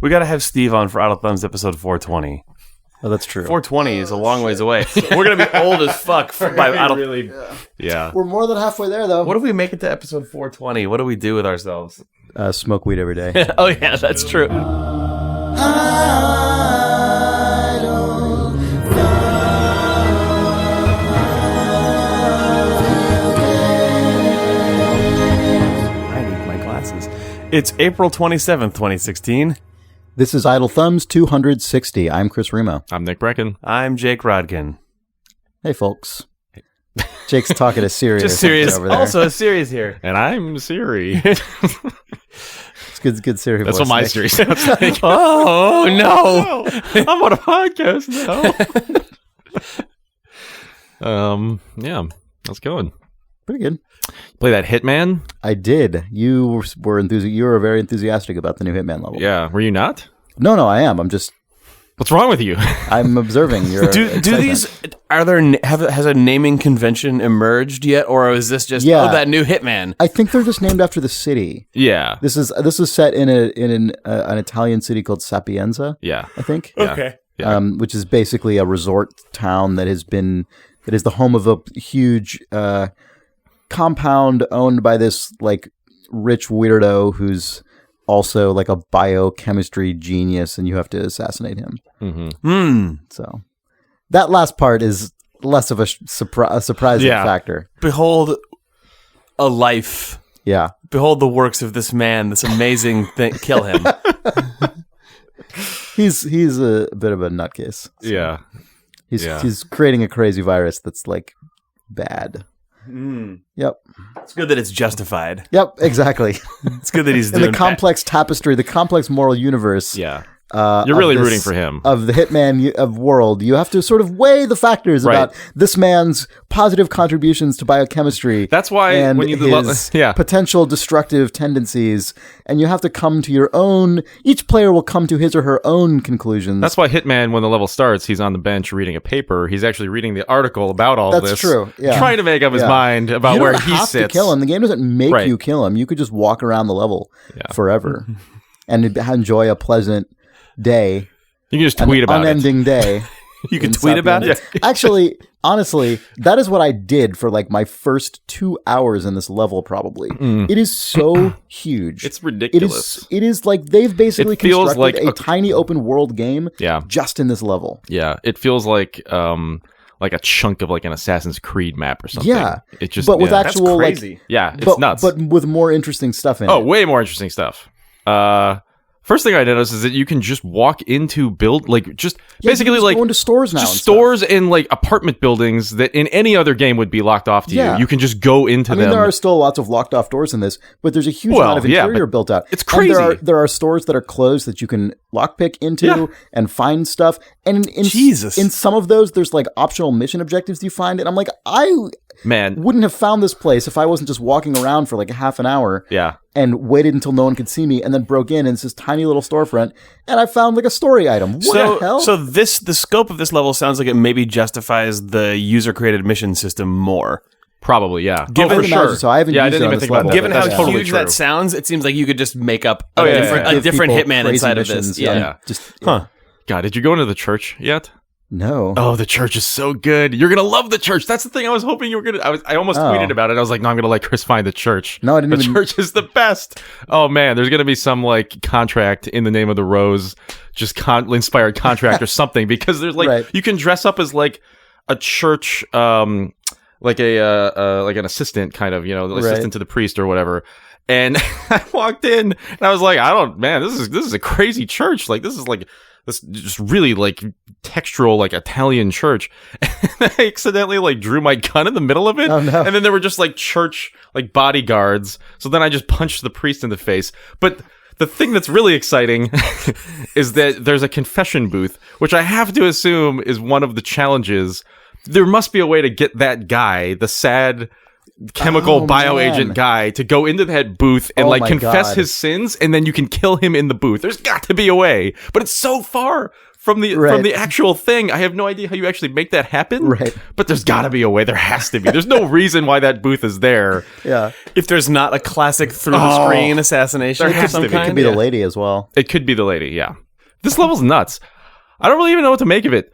We got to have Steve on for Idle Thumbs episode 420. Oh, that's true. 420 is a long ways away. We're going to be old as fuck by Idle. Yeah. We're more than halfway there, though. What if we make it to episode 420? What do we do with ourselves? Smoke weed every day. Oh, yeah, that's true. It's April 27th, 2016. This is Idle Thumbs 260. I'm Chris Remo. I'm Nick Brecken. I'm Jake Rodkin. Hey, folks. Jake's talking to Siri. Just serious. Over there. Also, Siri's here. And I'm Siri. It's good Siri That's voice, what my Nick. Siri sounds like. Oh, no. I'm on a podcast now. Yeah. How's it going? Pretty good. Play that Hitman? I did. You were very enthusiastic about the new Hitman level. Yeah. Were you not? No, I am. I'm just. What's wrong with you? I'm observing your. Do these? Has a naming convention emerged yet, or is this just that new Hitman? I think they're just named after the city. Yeah. This is set in an Italian city called Sapienza. Yeah. I think. Okay. Yeah. Which is basically a resort town that is the home of a huge compound owned by this like rich weirdo who's also like a biochemistry genius, and you have to assassinate him. Mm-hmm. So that last part is less of a surprising factor. Behold a life. Yeah. Behold the works of this man, this amazing thing. Kill him. He's a bit of a nutcase. So Yeah. He's creating a crazy virus that's like bad. Yep. It's good that it's justified. Yep, exactly. It's good that he's In doing the complex tapestry, the complex moral universe. Yeah. You're really rooting for him. Of the Hitman of world. You have to sort of weigh the factors about this man's positive contributions to biochemistry. That's why and when you his potential destructive tendencies, and you have to come to your own. Each player will come to his or her own conclusions. That's why Hitman, when the level starts, he's on the bench reading a paper. He's actually reading the article about all this. That's true. Yeah. Trying to make up his mind about where he sits. You don't have to kill him. The game doesn't make you kill him. You could just walk around the level forever and enjoy a pleasant day. You can just tweet about unending day. You can tweet about it? Actually, honestly, that is what I did for like my first 2 hours in this level, probably. It is so huge. It's ridiculous. It is like they've basically constructed like a tiny open world game just in this level. Yeah, it feels like a chunk of like an Assassin's Creed map or something. Yeah. It just, but with actual that's crazy. It's nuts. But with more interesting stuff in it. Oh, way more interesting stuff. First thing I noticed is that you can just walk into basically like go into stores now. Just stores in like apartment buildings that in any other game would be locked off to you. You can just go into them. I mean, there are still lots of locked off doors in this, but there's a huge amount of interior built out. It's crazy. And there are stores that are closed that you can lockpick into and find stuff. And in some of those, there's like optional mission objectives you find. And I'm like, I wouldn't have found this place if I wasn't just walking around for like a half an hour. Yeah. And waited until no one could see me, and then broke in, and it's this tiny little storefront, and I found like a story item. What the hell? So the scope of this level sounds like it maybe justifies the user-created mission system more. Probably, yeah. For sure. So I haven't used it on this level. Given how huge that sounds, it seems like you could just make up a different Hitman inside of this. God, did you go into the church yet? No. Oh, the church is so good. You're gonna love the church. That's the thing I was hoping you were gonna. I almost tweeted about it. I was like, no, I'm gonna let Chris find the church. No, I didn't. The church is the best. Oh man, there's gonna be some like contract in the name of the rose, just inspired contract or something, because there's like you can dress up as like a church, like an assistant kind of, assistant to the priest or whatever. And I walked in and I was like, this is a crazy church. Like this is like. This just really like textural, like Italian church. And I accidentally like drew my gun in the middle of it. Oh, no. And then there were just like church like bodyguards. So then I just punched the priest in the face. But the thing that's really exciting is that there's a confession booth, which I have to assume is one of the challenges. There must be a way to get that guy, the sad chemical bioagent guy to go into that booth and like confess his sins, and then you can kill him in the booth. There's got to be a way, but it's so far from the actual thing. I have no idea how you actually make that happen. Right. But there's got to be a way. There has to be. There's no reason why that booth is there. Yeah. If there's not a classic through the screen assassination, there has to be. It could be the lady as well. It could be the lady. Yeah. This level's nuts. I don't really even know what to make of it.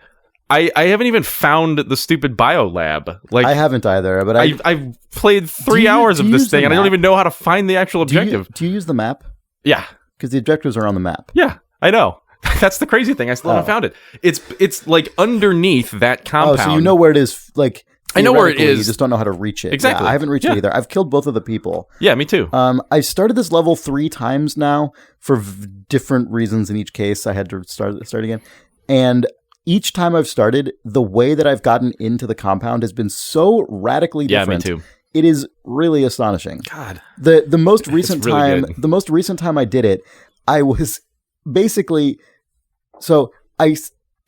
I haven't even found the stupid bio lab. Like I haven't either, but I've played 3 hours of this thing, and I don't even know how to find the actual objective. Do you use the map? Yeah. Because the objectives are on the map. Yeah, I know. That's the crazy thing. I still haven't found it. It's like underneath that compound. Oh, so you know where it is, like... I know where it is. You just don't know how to reach it. Exactly. Yeah, I haven't reached it either. I've killed both of the people. Yeah, me too. I started this level 3 times now for different reasons in each case. I had to start again. And each time I've started, the way that I've gotten into the compound has been so radically different. Yeah, me too. It is really astonishing. God. The most recent really time, the most recent time I did it, I was basically the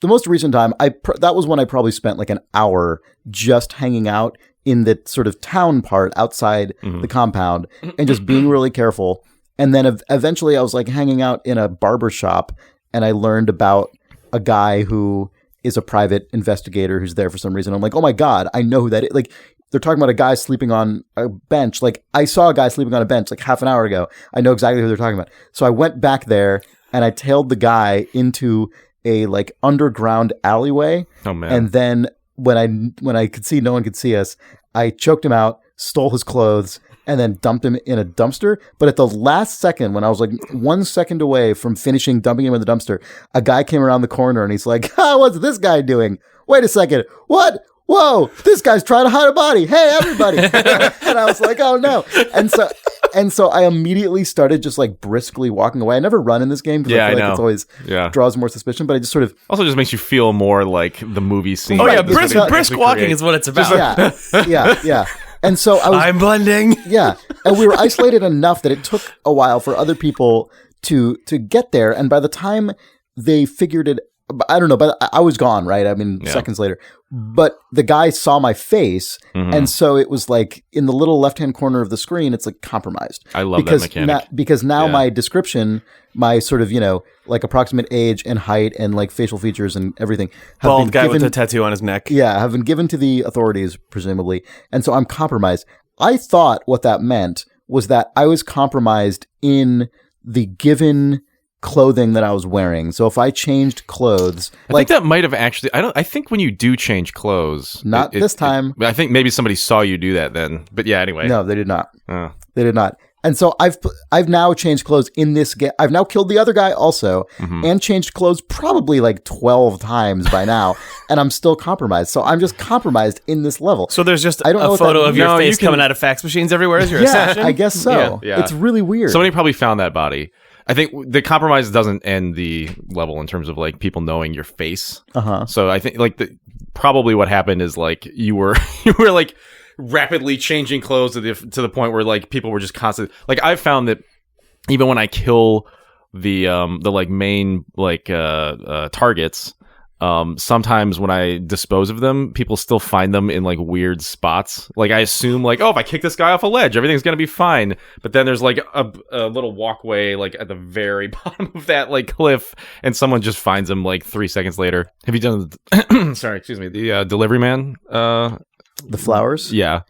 most recent time that was when I probably spent like an hour just hanging out in the sort of town part outside the compound and just being really careful. And then eventually I was like hanging out in a barber shop, and I learned about a guy who is a private investigator who's there for some reason. I'm like, oh my God, I know who that is. Like, they're talking about a guy sleeping on a bench. Like, I saw a guy sleeping on a bench like half an hour ago. I know exactly who they're talking about. So I went back there and I tailed the guy into a like underground alleyway. Oh man. And then when I could see no one could see us, I choked him out, stole his clothes, and then dumped him in a dumpster. But at the last second, when I was like 1 second away from finishing dumping him in the dumpster, a guy came around the corner and he's like, what's this guy doing? Wait a second. What? Whoa, this guy's trying to hide a body. Hey, everybody. And I was like, oh no. And so I immediately started just like briskly walking away. I never run in this game because I feel like it's always draws more suspicion, but I just sort of... Also just makes you feel more like the movie scene. Oh yeah, brisk walking is what it's about. Yeah. And so I'm blending. Yeah. And we were isolated enough that it took a while for other people to get there. And by the time they figured it, I don't know, but I was gone, right? I mean, seconds later. But the guy saw my face, and so it was like in the little left-hand corner of the screen, it's like compromised. I love that mechanic. Because now my description, my sort of, like approximate age and height and like facial features and everything. Bald guy with a tattoo on his neck. Yeah, have been given to the authorities, presumably. And so I'm compromised. I thought what that meant was that I was compromised in the given clothing that I was wearing. So if I changed clothes, I think that might have actually. I think when you do change clothes, not this time. I think maybe somebody saw you do that then. But yeah, anyway, no, they did not. They did not. And so I've now changed clothes in this game. I've now killed the other guy also, and changed clothes probably like 12 times by now, and I'm still compromised. So I'm just compromised in this level. So there's just a photo of your face coming out of fax machines everywhere as your assassin? I guess so. Yeah. It's really weird. Somebody probably found that body. I think the compromise doesn't end the level in terms of like people knowing your face. So I think like probably what happened is like you were like rapidly changing clothes to the point where like people were just constantly like I've found that even when I kill the like main like targets, sometimes when I dispose of them, people still find them in like weird spots. Like I assume like, oh, if I kick this guy off a ledge, everything's gonna be fine. But then there's like a little walkway like at the very bottom of that like cliff, and someone just finds him like 3 seconds later. Have you done the delivery man? The flowers? Yeah.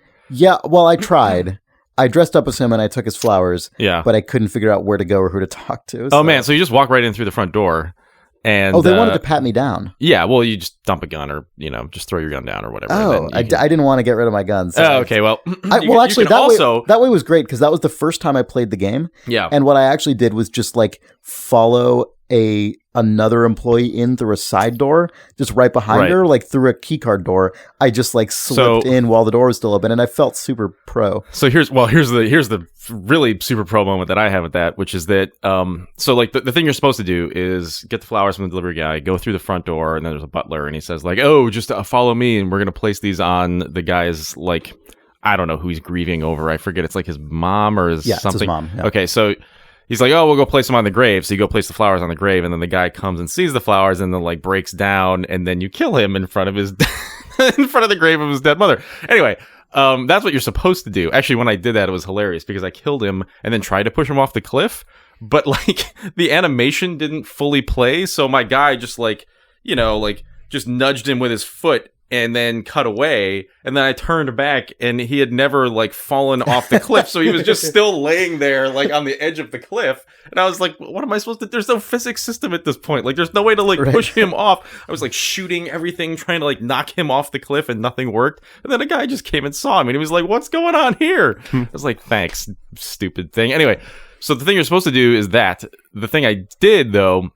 Well, I tried. I dressed up as him and I took his flowers. Yeah. But I couldn't figure out where to go or who to talk to. Oh man, so you just walk right in through the front door. And they wanted to pat me down. Yeah, well, you just dump a gun or, just throw your gun down or whatever. Oh, I didn't want to get rid of my guns. So okay, well. Actually, that way was great because that was the first time I played the game. Yeah. And what I actually did was just like follow another employee in through a side door, just right behind her, like through a keycard door. I just like slipped in while the door was still open, and I felt super pro. So here's the really super pro moment that I have with that, which is that so like the thing you're supposed to do is get the flowers from the delivery guy, go through the front door, and then there's a butler, and he says like, oh, just follow me, and we're gonna place these on the guy's like, I don't know who he's grieving over. I forget. It's like his mom or something. It's his mom. Yeah. Okay, so. He's like, oh, we'll go place them on the grave. So you go place the flowers on the grave, and then the guy comes and sees the flowers, and then like breaks down, and then you kill him in front of his in front of the grave of his dead mother. Anyway, That's what you're supposed to do. Actually, when I did that, it was hilarious because I killed him and then tried to push him off the cliff. But, like, the animation didn't fully play. So my guy just, like, you know, like, just nudged him with his foot and then cut away. And then I turned back and he had never, like, fallen off the cliff. So he was just still laying there, like, on the edge of the cliff. And I was like, what am I supposed to do? There's no physics system at this point. Like, there's no way to, like, push him off. I was, like, shooting everything, trying to, like, knock him off the cliff, and nothing worked. And then a guy just came and saw him, and he was like, what's going on here? I was like, thanks, stupid thing. Anyway, so the thing you're supposed to do is that. The thing I did, though,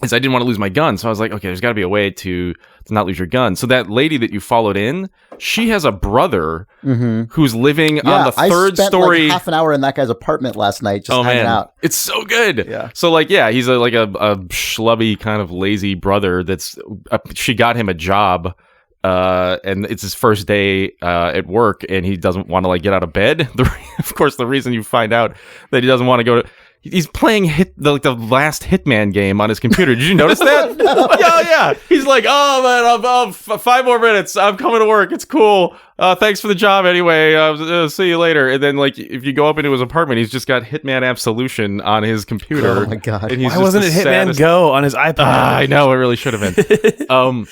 is I didn't want to lose my gun. So I was like, okay, there's got to be a way to not lose your gun. So that lady that you followed in, she has a brother who's living on the third story. Like half an hour in that guy's apartment last night just hanging out. It's so good. Yeah. So like, yeah, he's a schlubby kind of lazy brother she got him a job. And it's his first day at work, and he doesn't want to like get out of bed. Of course, the reason you find out that he doesn't want to go to... He's playing the last Hitman game on his computer. Did you notice that? No. Yeah. He's like, oh man, I'm 5 more minutes. I'm coming to work. It's cool. Thanks for the job anyway. See you later. And then like, if you go up into his apartment, he's just got Hitman Absolution on his computer. Oh my god! And why wasn't it Hitman Go on his iPad? I know, it really should have been.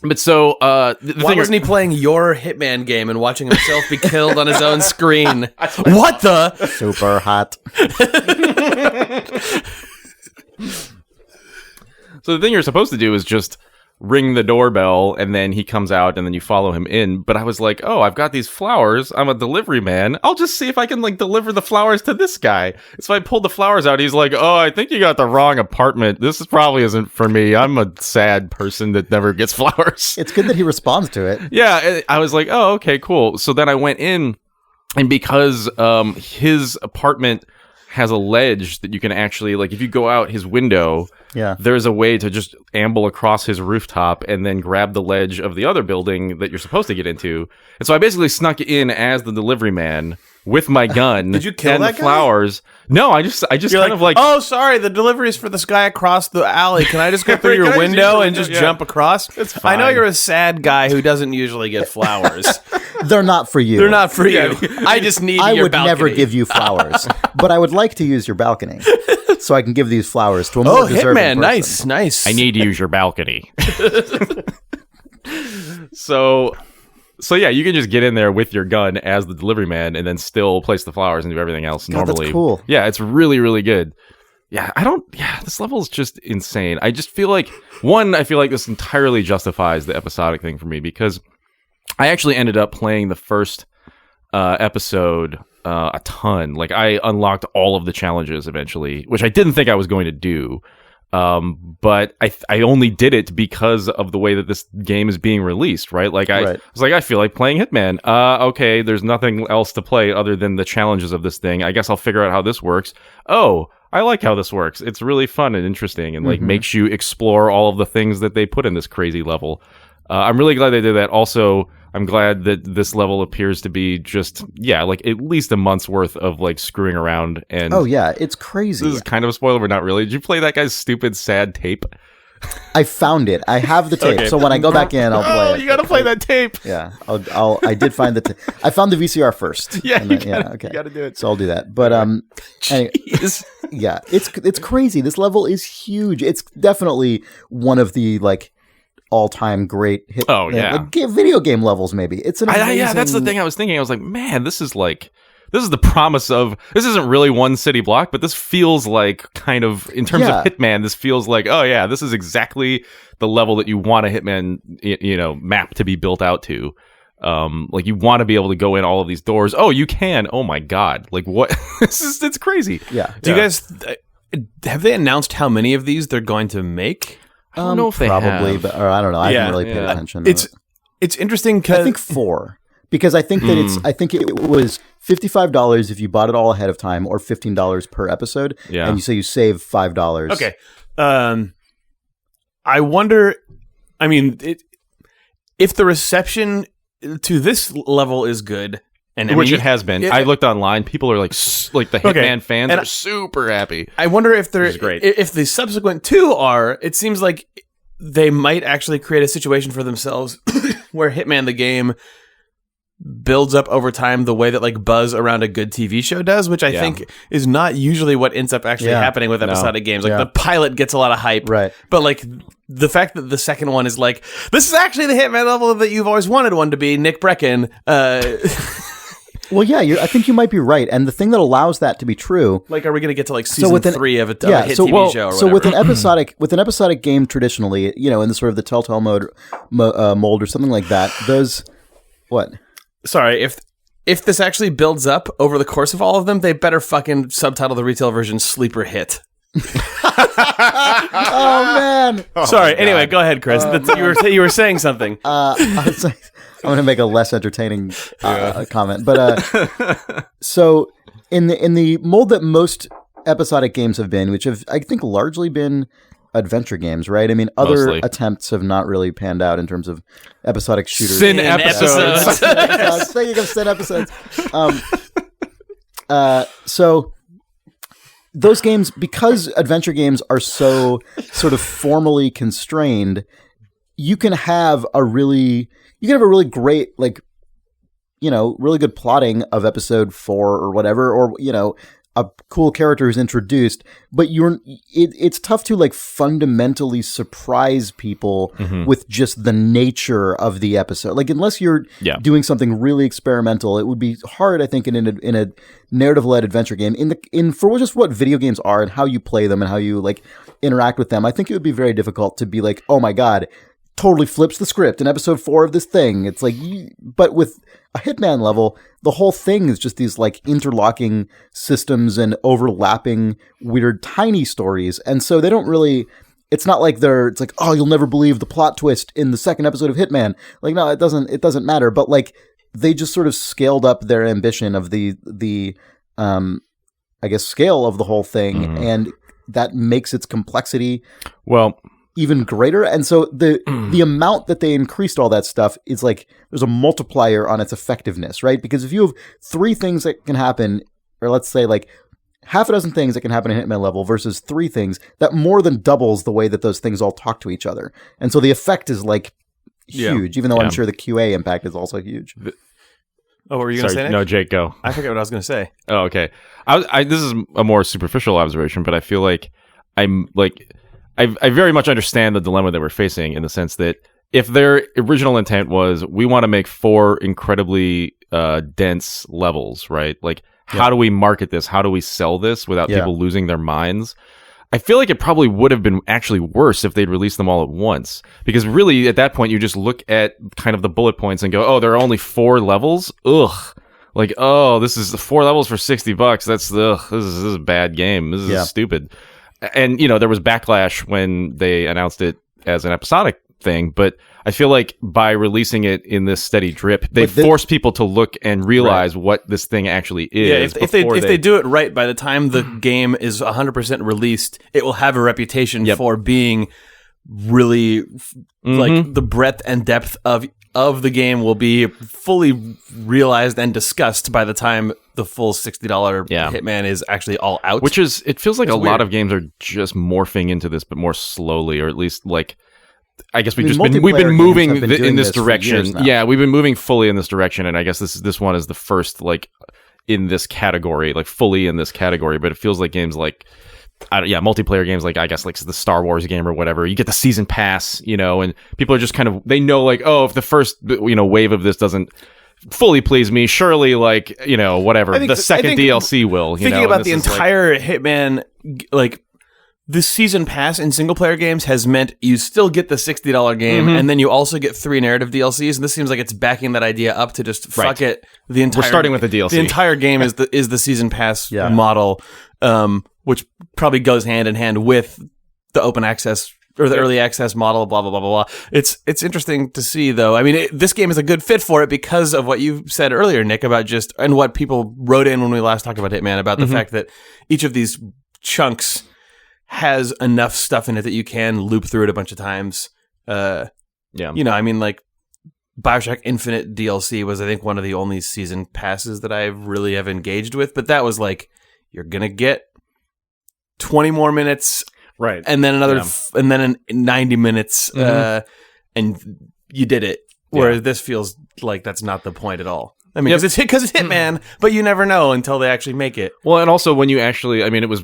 But so, why wasn't he playing your Hitman game and watching himself be killed on his own screen? What the? Super hot. So the thing you're supposed to do is just ring the doorbell, and then he comes out, and then you follow him in. But I was like, oh, I've got these flowers. I'm a delivery man. I'll just see if I can, like, deliver the flowers to this guy. So I pulled the flowers out. He's like, oh, I think you got the wrong apartment. This probably isn't for me. I'm a sad person that never gets flowers. It's good that he responds to it. Yeah, I was like, oh, okay, cool. So then I went in, and because his apartment has a ledge that you can actually, like, if you go out his window, there's a way to just amble across his rooftop and then grab the ledge of the other building that you're supposed to get into. And so I basically snuck in as the delivery man with my gun. Did you kill and that the flowers? No, I just You're kind of like, oh, sorry, the delivery is for this guy across the alley. Can I just go through your window and just jump across? It's fine. I know you're a sad guy who doesn't usually get flowers. They're not for you. They're not for you. I just need your balcony. I would never give you flowers, but I would like to use your balcony so I can give these flowers to a more deserving person. Nice. I need to use your balcony. So yeah, you can just get in there with your gun as the delivery man and then still place the flowers and do everything else normally. That's cool. Yeah, it's really, really good. Yeah, this level is just insane. I just feel like, I feel like this entirely justifies the episodic thing for me, because I actually ended up playing the first episode a ton. Like, I unlocked all of the challenges eventually, which I didn't think I was going to do. But I only did it because of the way that this game is being released, right? Like, I was like, I feel like playing Hitman. Okay, there's nothing else to play other than the challenges of this thing. I guess I'll figure out how this works. Oh, I like how this works. It's really fun and interesting, and like makes you explore all of the things that they put in this crazy level. I'm really glad they did that. Also, I'm glad that this level appears to be just, like at least a month's worth of like screwing around. And oh yeah, it's crazy. This is kind of a spoiler, but not really. Did you play that guy's stupid sad tape? I found it. I have the tape. Okay. So when I go back in, I'll play it. You gotta play that tape. Yeah, I did find the tape. I found the VCR first. Yeah, you gotta do it. So I'll do that. But anyway, yeah, it's crazy. This level is huge. It's definitely one of the like all-time great hit. Oh yeah, video game levels. Maybe it's an amazing... yeah. That's the thing I was thinking. I was like, man, this is the promise of, this isn't really one city block, but this feels like kind of, in terms of Hitman, this feels like, oh yeah, this is exactly the level that you want a Hitman, map to be built out to. Like, you want to be able to go in all of these doors. Oh, you can. Oh my God. Like, what? It's crazy. Yeah. Do you guys, have they announced how many of these they're going to make? I don't know if they probably, have. Or I don't know. I haven't really paid attention. It's interesting because I think 4. Because I think that I think it was $55 if you bought it all ahead of time, or $15 per episode. Yeah. And you save $5. Okay. I wonder, I mean, if the reception to this level is good, which it has been. I looked online. People are like the Hitman fans are super happy. I wonder if if the subsequent 2 are, it seems like they might actually create a situation for themselves where Hitman the game builds up over time the way that like buzz around a good TV show does, which I think is not usually what ends up actually happening with episodic games. Like the pilot gets a lot of hype, right? But like the fact that the second one is like, this is actually the Hitman level that you've always wanted one to be, Nick Brecken. Well, yeah, I think you might be right. And the thing that allows that to be true, like, are we going to get to like season 3 of a hit TV show? Or whatever? So with an episodic game, traditionally, in the sort of the Telltale mold or something like that, those what? Sorry, if this actually builds up over the course of all of them, they better fucking subtitle the retail version "Sleeper Hit." Oh man! Sorry. Anyway, go ahead, Chris. You were saying something. I'm going to make a less entertaining comment, but so in the mold that most episodic games have been, which have I think largely been adventure games, right? I mean, other attempts have not really panned out in terms of episodic shooters. Sin episodes. Thinking of sin episodes. So those games, because adventure games are so sort of formally constrained, you can have a really great, like, really good plotting of episode 4 or whatever, or, a cool character is introduced, but it's tough to like fundamentally surprise people with just the nature of the episode. Like, unless you're doing something really experimental, it would be hard, I think, in a narrative-led adventure game, for just what video games are and how you play them and how you like interact with them. I think it would be very difficult to be like, oh my God, totally flips the script in episode 4 of this thing. It's like, but with a Hitman level, the whole thing is just these like interlocking systems and overlapping weird tiny stories. And so they don't really, it's not like it's like, oh, you'll never believe the plot twist in the second episode of Hitman. Like, no, it doesn't matter. But like, they just sort of scaled up their ambition of the I guess, scale of the whole thing. And that makes its complexity even greater. And so the amount that they increased all that stuff is like, there's a multiplier on its effectiveness, right? Because if you have 3 things that can happen, or let's say like half a dozen things that can happen in Hitman level versus 3 things, that more than doubles the way that those things all talk to each other. And so the effect is like huge, even though I'm sure the QA impact is also huge. What were you going to say, Nick? No, Jake, go. I forget what I was going to say. Oh, okay. This is a more superficial observation, but I feel like I very much understand the dilemma that we're facing, in the sense that if their original intent was, we want to make 4 incredibly dense levels, right? Like, how do we market this? How do we sell this without people losing their minds? I feel like it probably would have been actually worse if they'd released them all at once. Because really, at that point, you just look at kind of the bullet points and go, oh, there are only 4 levels? Ugh. Like, oh, this is 4 levels for $60. This is a bad game. This is stupid. And, there was backlash when they announced it as an episodic thing, but I feel like by releasing it in this steady drip, they force people to look and realize what this thing actually is. Yeah, if they do it right, by the time the game is 100% released, it will have a reputation for being really like the breadth and depth of the game will be fully realized and discussed by the time the full $60 Hitman is actually all out. Which is, it feels like lot of games are just morphing into this, but more slowly, or at least like, I guess we've been moving in this direction. Yeah, we've been moving fully in this direction, and I guess this one is the first like in this category, like fully in this category. But it feels like games like, multiplayer games like, I guess, like the Star Wars game or whatever, you get the season pass, and people are just kind of, they know like, oh, if the first wave of this doesn't fully please me, surely like, whatever, the second DLC will. Thinking about the entire Hitman, like, this season pass in single player games has meant you still get the $60 game, and then you also get 3 narrative DLCs. And this seems like it's backing that idea up to just fuck it. We're starting with the DLC. The entire game is the season pass model, which probably goes hand in hand with the open access or the early access model. Blah blah blah blah blah. It's interesting to see, though. I mean, this game is a good fit for it because of what you said earlier, Nick, about and what people wrote in when we last talked about Hitman, about the fact that each of these chunks has enough stuff in it that you can loop through it a bunch of times. I mean, like, BioShock Infinite DLC was, I think, one of the only season passes that I really have engaged with, but that was like, you're gonna get 20 more minutes, right, and then another and then 90 minutes, and you did it. Whereas this feels like that's not the point at all. I mean, because it's Hitman, but you never know until they actually make it. Well, and also when you actually, I mean, it was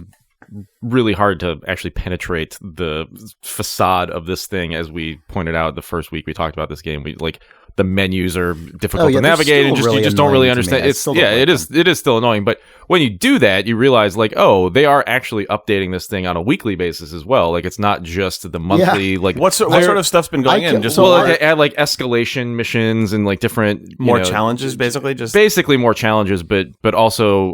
really hard to actually penetrate the facade of this thing, as we pointed out the first week we talked about this game. We the menus are difficult to navigate, and you just don't really understand. It is still annoying. But when you do that, you realize they are actually updating this thing on a weekly basis as well. Like, it's not just the monthly. Like, what sort of stuff's been going in? Just they add like escalation missions and like different more challenges, basically more challenges. But also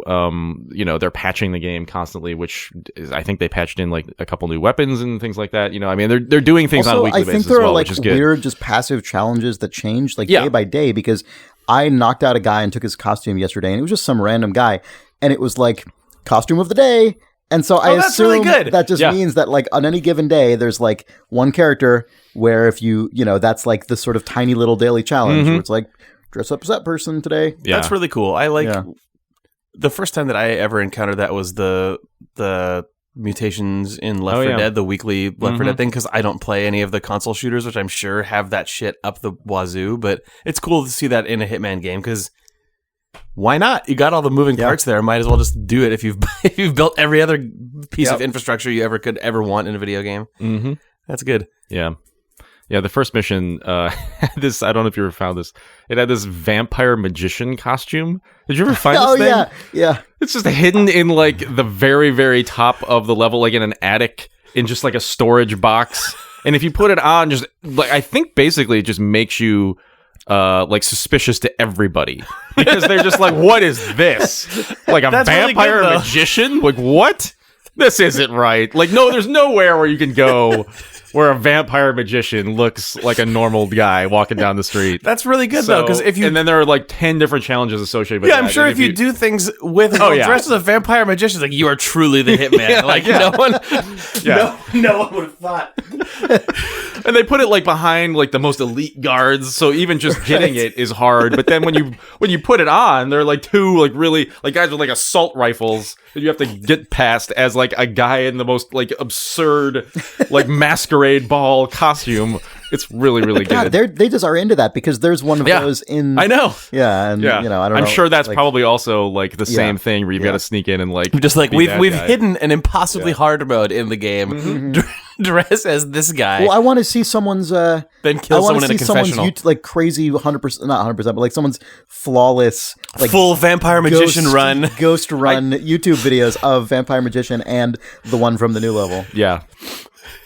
they're patching the game constantly, which is, I think they patched in like a couple new weapons and things like that. I mean, they're doing things on a weekly basis as well, which is good. I think there are like weird, just passive challenges that change day by day, because I knocked out a guy and took his costume yesterday, and it was just some random guy, and it was like costume of the day. And so I assume really that just means that like on any given day, there's like one character where if that's like the sort of tiny little daily challenge where it's like, dress up as that person today. Yeah. That's really cool. I like the first time that I ever encountered that was the mutations in Left 4 Dead, the weekly Left 4 Dead thing, because I don't play any of the console shooters, which I'm sure have that shit up the wazoo, but it's cool to see that in a Hitman game, because why not? You got all the moving parts there. Might as well just do it if you've built every other piece of infrastructure you could ever want in a video game. Mm-hmm. That's good. Yeah. Yeah, the first mission had this, I don't know if you ever found this, it had this vampire magician costume. Did you ever find this thing? Yeah. It's just hidden in like the very, very top of the level, like in an attic, in just like a storage box. And if you put it on, just like, I think basically it just makes you like suspicious to everybody, because they're just like, what is this? Like a vampire really magician? Like, what? This isn't right. Like, no, there's nowhere where you can go where a vampire magician looks like a normal guy walking down the street. That's really good, though, because if you... And then there are like 10 different challenges associated with that. Yeah, I'm sure if you do things with dressed as a vampire magician, like, you are truly the Hitman. No one would have thought. And they put it like behind like the most elite guards, so even just getting it is hard. But then when you put it on, they're like two like really like guys with like assault rifles that you have to get past as like a guy in the most like absurd like masquerade ball costume. It's really, really good. They just are into that, because there's one of those in... I know. Yeah, and I don't know. I'm sure that's probably also like the same thing where you've got to sneak in and like... Just like we've hidden an impossibly hard mode in the game. Dress as this guy. Well, I want to see someone's... then kill someone in a confessional. Someone's like crazy 100%, not 100%, but like someone's flawless... like full vampire magician ghost run YouTube videos of Vampire Magician and the one from the new level. Yeah.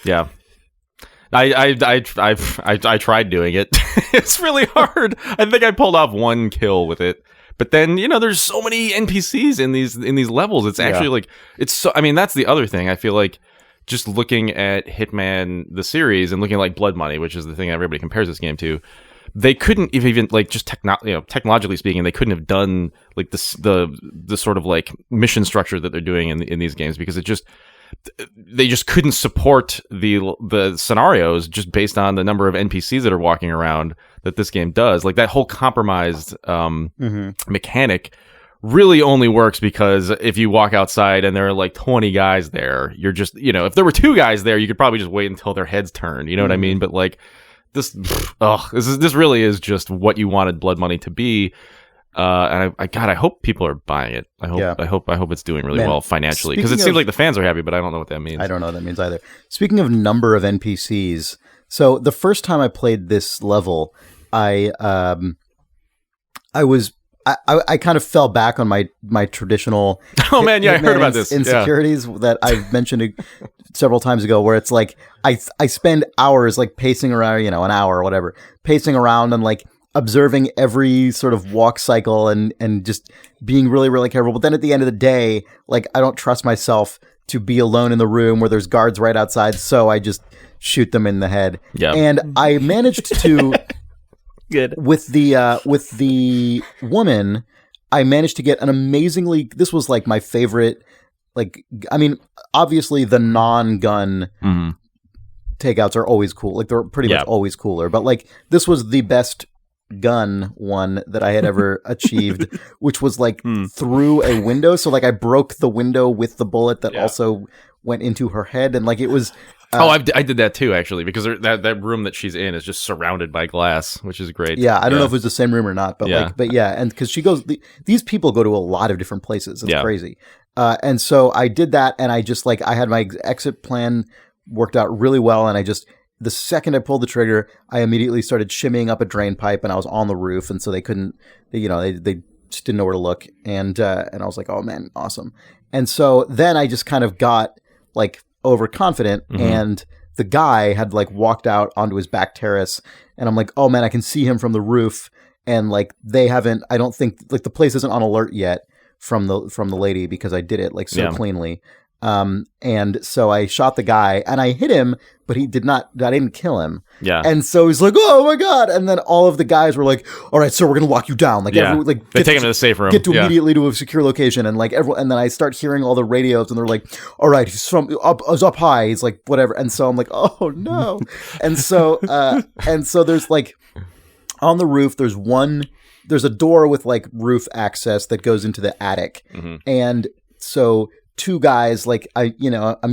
Yeah. I tried doing it. It's really hard. I think I pulled off one kill with it. But then, there's so many NPCs in these levels. It's actually like, it's so, I mean, that's the other thing. I feel like just looking at Hitman, the series, and looking at like Blood Money, which is the thing everybody compares this game to, they couldn't even like just technologically speaking, they couldn't have done like the sort of like mission structure that they're doing in these games, because they just couldn't support the scenarios just based on the number of NPCs that are walking around that this game does. Like that whole compromised mechanic really only works because if you walk outside and there are like 20 guys there, you're just, if there were 2 guys there, you could probably just wait until their heads turn. You know what I mean? But like this really is just what you wanted Blood Money to be. And I hope people are buying it. I hope it's doing really well financially, because it seems like the fans are happy, but I don't know what that means. I don't know what that means either. Speaking of number of NPCs, so the first time I played this level, I kind of fell back on my traditional I heard about this insecurities that I've mentioned several times ago, where it's like I spend hours like pacing around, an hour or whatever, pacing around and like observing every sort of walk cycle and just being really, really careful. But then at the end of the day, like I don't trust myself to be alone in the room where there's guards right outside, so I just shoot them in the head. Yeah. And I managed to good with the woman. I managed to get an amazingly. This was like my favorite. Like, I mean, obviously the non-gun takeouts are always cool. Like they're pretty much always cooler. But like this was the best gun one that I had ever achieved, which was like through a window. So like I broke the window with the bullet that also went into her head, and like it was I did that too, actually, because that room that she's in is just surrounded by glass, which is great. Yeah, I don't know if it was the same room or not, but and because she goes, these people go to a lot of different places. It's crazy. And so I did that, and I just I had my exit plan worked out really well, and the second I pulled the trigger, I immediately started shimmying up a drain pipe, and I was on the roof, and so they couldn't, they just didn't know where to look, and I was like, oh man, awesome. And so then I just kind of got overconfident, and the guy had walked out onto his back terrace, and I'm like, oh man, I can see him from the roof, and they haven't, I don't think the place isn't on alert yet from the lady, because I did it cleanly. And so I shot the guy, and I hit him, but I didn't kill him. Yeah. And so he's like, oh my God. And then all of the guys were like, all right, sir, we're going to lock you down. They take him to the safe room. Get to immediately to a secure location. And everyone, and then I start hearing all the radios, and they're like, all right, he's up high. He's like, whatever. And so I'm like, oh no. and so there's on the roof, there's a door with roof access that goes into the attic. And so two guys, I'm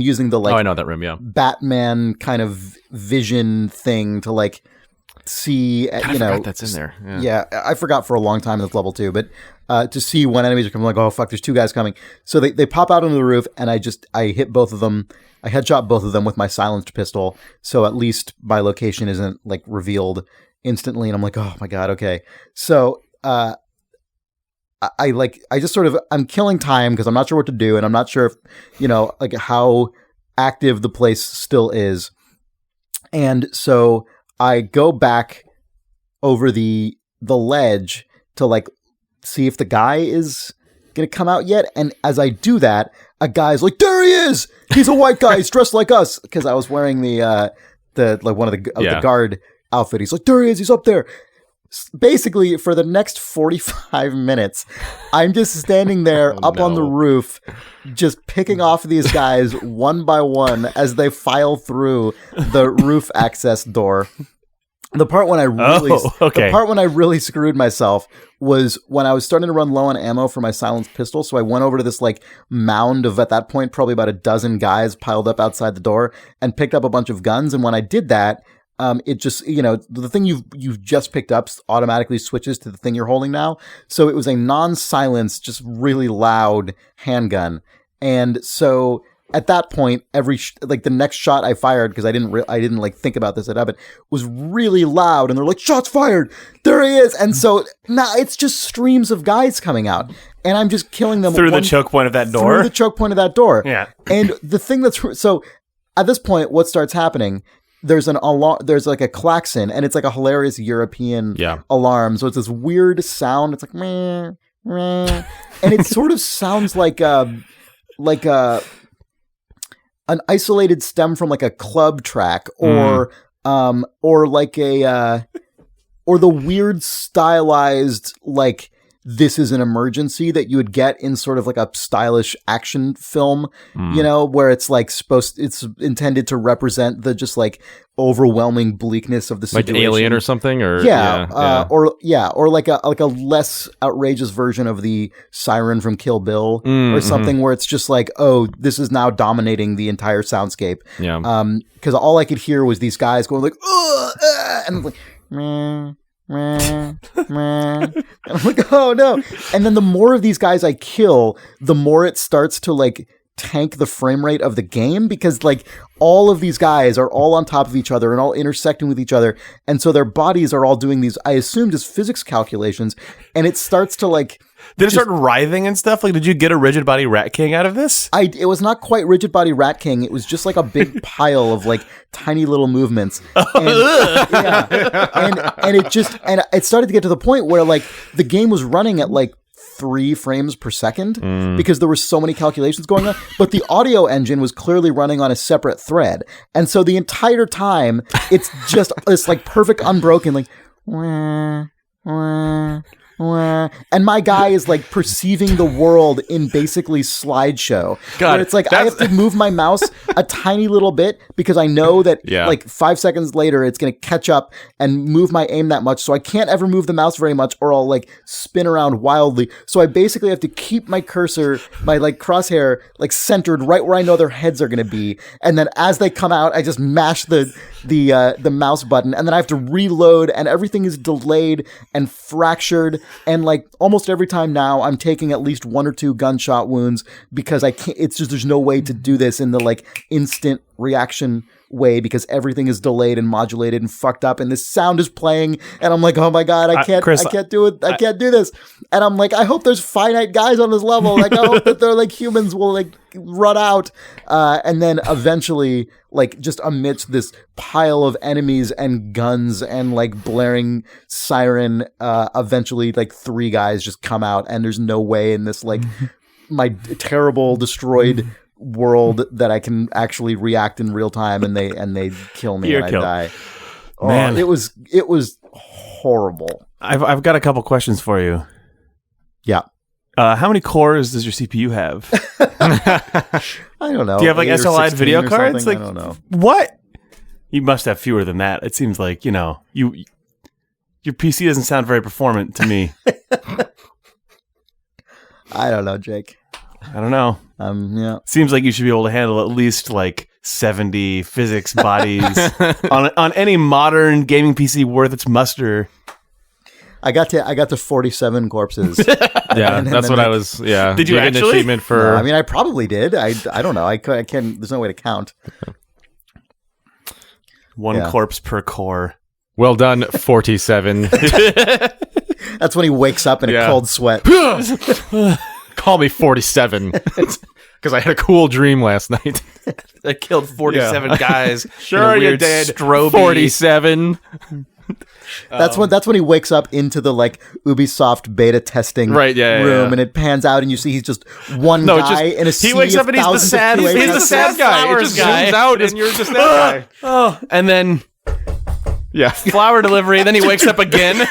using the I know that room, yeah. Batman kind of vision thing to see, I forgot that's in there. Yeah, I forgot for a long time that's level 2, but to see when enemies are coming, oh fuck, there's two guys coming. So they pop out onto the roof, and I hit both of them. I headshot both of them with my silenced pistol, so at least my location isn't revealed instantly, and I'm like, oh my God, okay. So I just sort of, I'm killing time because I'm not sure what to do, and I'm not sure if, how active the place still is. And so I go back over the ledge to see if the guy is going to come out yet. And as I do that, a guy's like, there he is! He's a white guy, he's dressed like us. Because I was wearing the one of the guard outfit. He's like, there he is, he's up there. Basically, for the next 45 minutes, I'm just standing there on the roof, just picking off these guys one by one as they file through the roof access door. The part when I really screwed myself was when I was starting to run low on ammo for my silenced pistol. So I went over to this mound of, at that point, probably about a dozen guys piled up outside the door, and picked up a bunch of guns. And when I did that, it just, the thing you've just picked up automatically switches to the thing you're holding now. So it was a non-silenced, just really loud handgun. And so at that point, the next shot I fired, because I didn't think about this at happened, was really loud, and they're like, shots fired, there he is. And so now it's just streams of guys coming out, and I'm just killing them through the choke point of that door. Through the choke point of that door. Yeah. And the thing so at this point, what starts happening? There's there's a klaxon, and it's a hilarious European alarm. So it's this weird sound. It's meh, meh. And it sort of sounds like an isolated stem from a club track, or the weird stylized this is an emergency that you would get in sort of a stylish action film, where it's it's intended to represent the just overwhelming bleakness of the situation. Like Alien or something, or or a less outrageous version of the siren from Kill Bill, or something where it's just oh, this is now dominating the entire soundscape. Yeah. Because all I could hear was these guys going ugh, and meh. And I'm like, oh no. And then the more of these guys I kill, the more it starts to tank the frame rate of the game, because all of these guys are all on top of each other and all intersecting with each other, and so their bodies are all doing these, I assume, just physics calculations, and it starts to did it start writhing and stuff? Did you get a rigid body Rat King out of this? It was not quite rigid body Rat King. It was just a big pile of tiny little movements. And it started to get to the point where the game was running at 3 frames per second because there were so many calculations going on, but the audio engine was clearly running on a separate thread. And so the entire time it's just, it's perfect unbroken, wah, wah. And my guy is like perceiving the world in basically slideshow. God, where it's like I have to move my mouse a tiny little bit because I know that like 5 seconds later it's going to catch up and move my aim that much. So I can't ever move the mouse very much or I'll like spin around wildly. So I basically have to keep my cursor, my like crosshair like centered right where I know their heads are going to be. And then as they come out, I just mash the mouse button and then I have to reload and everything is delayed and fractured. And like almost every time now I'm taking at least 1 or 2 gunshot wounds because I can't, it's just, there's no way to do this in the like instant reaction way because everything is delayed and modulated and fucked up and this sound is playing and I'm like, oh my God, I can't do it. I can't do this. And I'm like, I hope there's finite guys on this level. Like I hope that they're like humans will like run out. And then eventually like just amidst this pile of enemies and guns and like blaring siren, eventually like 3 guys just come out and there's no way in this like my terrible destroyed world that I can actually react in real time and they kill me and I die. Man, it was horrible. I've got a couple questions for you. Yeah. How many cores does your CPU have? I don't know. Do you have like SLI video cards? Like, I don't know. What? You must have fewer than that. It seems like, you know, your PC doesn't sound very performant to me. I don't know, Jake. I don't know. Yeah. Seems like you should be able to handle at least like 70 physics bodies on any modern gaming PC worth its muster. I got to 47 corpses. Yeah, that's what I was. Yeah. Did you actually? Get an achievement for? No, I mean, I probably did. I don't know. I can't. There's no way to count. One corpse per core. Well done, 47. That's when he wakes up in a cold sweat. Call me 47 because I had a cool dream last night. I killed 47 guys. Sure, you did. Strobe. 47. That's when he wakes up into the like Ubisoft beta testing room, and it pans out and you see he's just one guy in a sea. He wakes up and he's the sad guy. It just zooms out and you're just that guy. And then flower delivery. Then he wakes up again.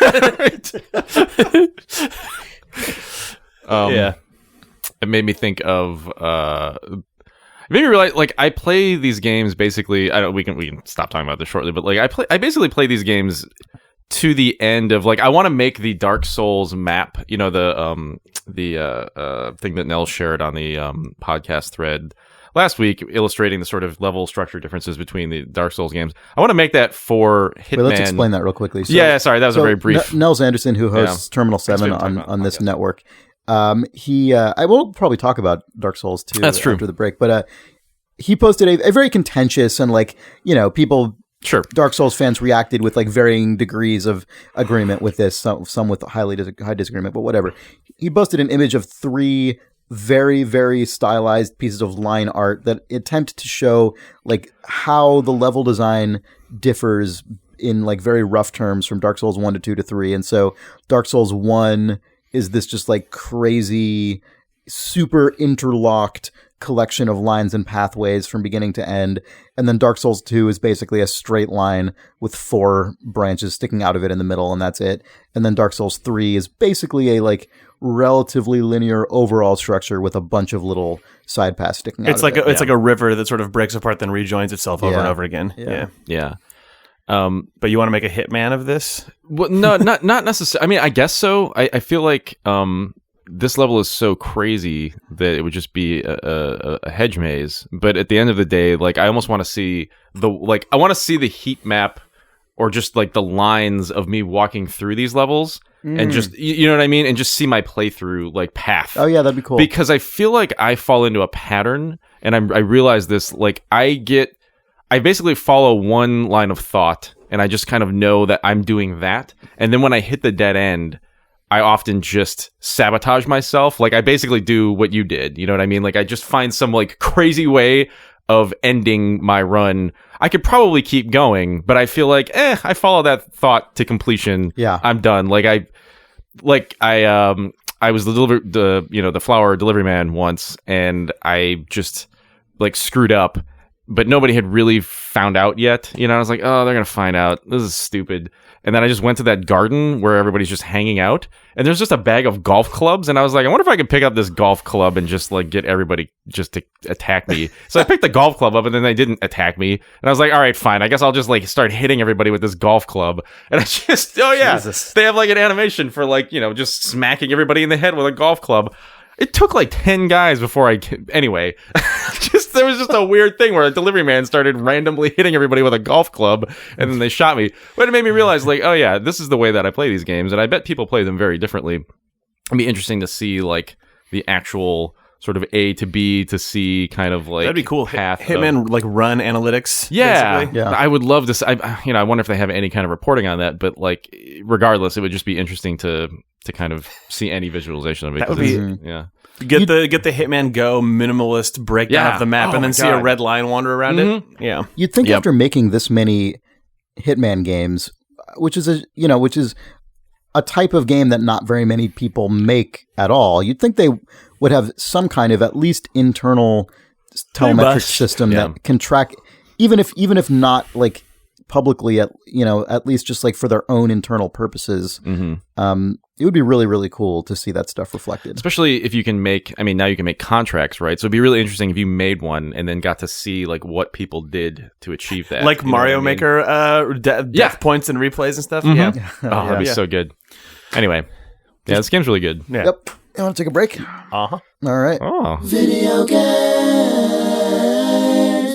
It made me think of it made me realize like I play these games basically. We can stop talking about this shortly, but like I basically play these games to the end of like I want to make the Dark Souls map, you know, the thing that Nell shared on the podcast thread last week, illustrating the sort of level structure differences between the Dark Souls games. I want to make that for Hitman. Wait, let's explain that real quickly. Sorry, that was a very brief. Nels Anderson, who hosts Terminal 7 on this network, I will probably talk about Dark Souls 2 after the break, but he posted a very contentious and like, you know, people... Sure. Dark Souls fans reacted with like varying degrees of agreement with this, some with high disagreement, but whatever. He posted an image of 3 very, very stylized pieces of line art that attempt to show like how the level design differs in like very rough terms from Dark Souls 1 to 2 to 3. And so Dark Souls 1 is this just like crazy, super interlocked collection of lines and pathways from beginning to end. And then Dark Souls 2 is basically a straight line with 4 branches sticking out of it in the middle, and that's it. And then Dark Souls 3 is basically a like relatively linear overall structure with a bunch of little side paths sticking out. It's like it's like a river that sort of breaks apart then rejoins itself over and over again. Yeah. But you want to make a Hitman of this? Well, no, not necessarily. I mean, I guess so. I feel like this level is so crazy that it would just be a hedge maze. But at the end of the day, like I almost want to see the heat map or just like the lines of me walking through these levels and just, you know what I mean? And just see my playthrough like path. Oh yeah, that'd be cool. Because I feel like I fall into a pattern and I realize this, like I basically follow one line of thought and I just kind of know that I'm doing that. And then when I hit the dead end, I often just sabotage myself. Like I basically do what you did. You know what I mean? Like I just find some like crazy way of ending my run. I could probably keep going, but I feel like, I follow that thought to completion. Yeah. I'm done. I was the flower delivery man once and I just like screwed up but nobody had really found out yet. You know, I was like, oh, they're going to find out. This is stupid. And then I just went to that garden where everybody's just hanging out, and there's just a bag of golf clubs. And I was like, I wonder if I could pick up this golf club and just like get everybody just to attack me. So I picked the golf club up, and then they didn't attack me. And I was like, all right, fine. I guess I'll just like start hitting everybody with this golf club. And I just, Jesus. They have like an animation for like, you know, just smacking everybody in the head with a golf club. It took like 10 guys before anyway, there was just a weird thing where a delivery man started randomly hitting everybody with a golf club, and then they shot me. But it made me realize, like, oh yeah, this is the way that I play these games, and I bet people play them very differently. It'd be interesting to see like the actual sort of A to B to C kind of like that'd be cool. Path Hitman like run analytics. Yeah, basically. Yeah. I would love this. I wonder if they have any kind of reporting on that. But like, regardless, it would just be interesting to kind of see any visualization of it. That would be Get the Hitman Go minimalist breakdown of the map, and then see a red line wander around it. Yeah, you'd think after making this many Hitman games, which is a type of game that not very many people make at all, you'd think they would have some kind of at least internal telemetric system that can track, even if not like publicly, at least just like for their own internal purposes. It would be really, really cool to see that stuff reflected. Especially if you can now you can make contracts, right? So it'd be really interesting if you made one and then got to see like what people did to achieve that. Like Mario Maker, death points and replays and stuff. Yeah. That'd be so good. Anyway, this game's really good. Yeah. Yep. You want to take a break? All right. Oh. Video games.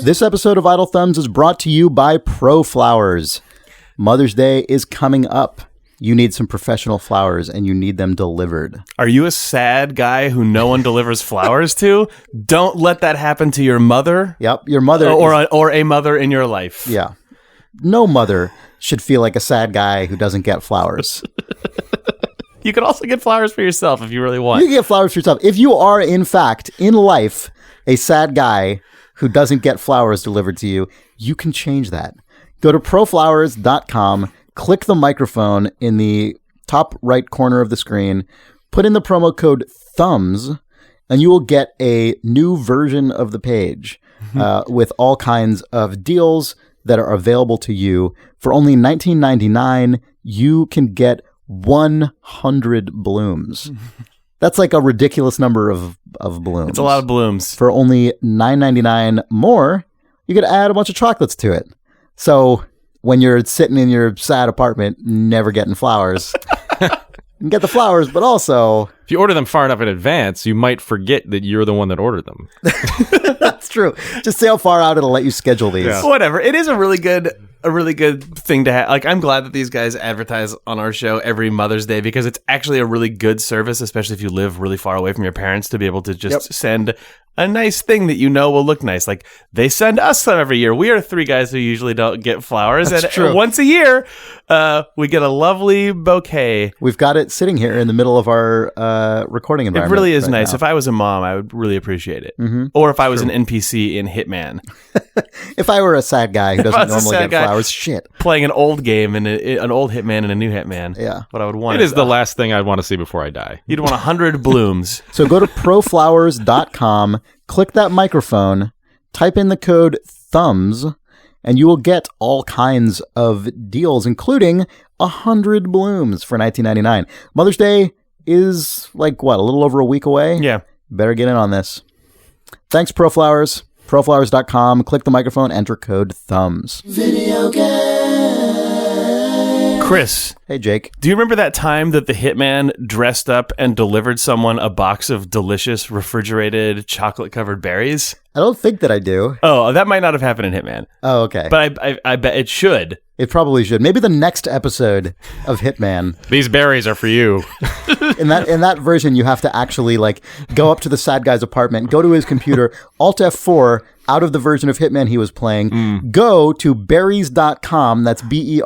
This episode of Idle Thumbs is brought to you by ProFlowers. Mother's Day is coming up. You need some professional flowers, and you need them delivered. Are you a sad guy who no one delivers flowers to? Don't let that happen to your mother. Yep, your mother. Or a mother in your life. Yeah. No mother should feel like a sad guy who doesn't get flowers. You can also get flowers for yourself if you really want. You can get flowers for yourself. If you are, in fact, in life, a sad guy who doesn't get flowers delivered to you, you can change that. Go to proflowers.com. Click the microphone in the top right corner of the screen, put in the promo code THUMBS, and you will get a new version of the page with all kinds of deals that are available to you. For only $19.99, you can get 100 blooms. That's like a ridiculous number of blooms. It's a lot of blooms. For only $9.99 more, you could add a bunch of chocolates to it. So when you're sitting in your sad apartment, never getting flowers, you can get the flowers, but also, if you order them far enough in advance, you might forget that you're the one that ordered them. That's true. Just see how far out it'll let you schedule these. Yeah. Whatever. It is a really good thing to have. Like, I'm glad that these guys advertise on our show every Mother's Day, because it's actually a really good service, especially if you live really far away from your parents, to be able to just send a nice thing that will look nice. Like, they send us some every year. We are three guys who usually don't get flowers. That's true. Once a year, we get a lovely bouquet. We've got it sitting here in the middle of our recording environment. It really is nice. Now. If I was a mom, I would really apappreciate it. Or if I was an NPC in Hitman. If I were a sad guy who doesn't normally get flowers, shit. Playing an old game and an old Hitman and a new Hitman. Yeah. What I would want. It is the last thing I'd want to see before I die. You'd want 100 blooms. So go to proflowers.com, click that microphone, type in the code THUMBS, and you will get all kinds of deals, including 100 blooms for $19.99. Mother's Day is like, what, a little over a week away? Yeah. Better get in on this. Thanks, ProFlowers. Proflowers.com. Click the microphone, enter code THUMBS. Video game. Chris. Hey, Jake. Do you remember that time that the Hitman dressed up and delivered someone a box of delicious refrigerated chocolate-covered berries? I don't think that I do. Oh, that might not have happened in Hitman. Oh, okay. But I bet it should. It probably should. Maybe the next episode of Hitman. These berries are for you. In that version, you have to actually like go up to the sad guy's apartment, go to his computer, Alt F4 out of the version of Hitman he was playing, go to berries.com, that's BERRIES.com,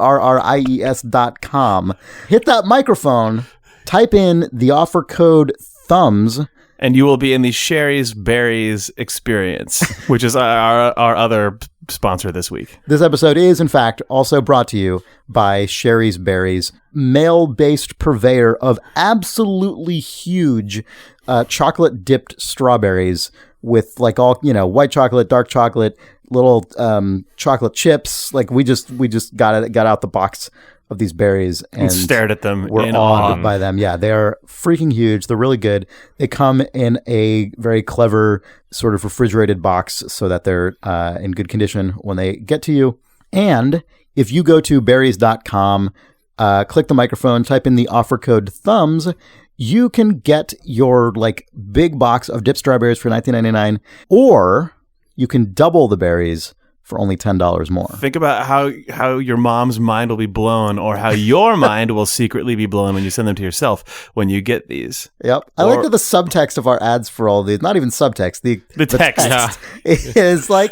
hit that microphone, type in the offer code THUMBS, and you will be in the Sherry's Berries experience, which is our other sponsor this week. This episode is, in fact, also brought to you by Sherry's Berries, male-based purveyor of absolutely huge chocolate-dipped strawberries with like all, white chocolate, dark chocolate, little chocolate chips. Like we just got out the box of these berries and stared at them. We're awed by them. Yeah, they're freaking huge. They're really good. They come in a very clever sort of refrigerated box so that they're in good condition when they get to you. And if you go to berries.com, click the microphone, type in the offer code thumbs, you can get your like big box of dip strawberries for $19.99, or you can double the berries for only $10 more. Think about how your mom's mind will be blown, or how your mind will secretly be blown when you send them to yourself when you get these. Yep. I like that the subtext of our ads for all these, not even subtext, the text is like,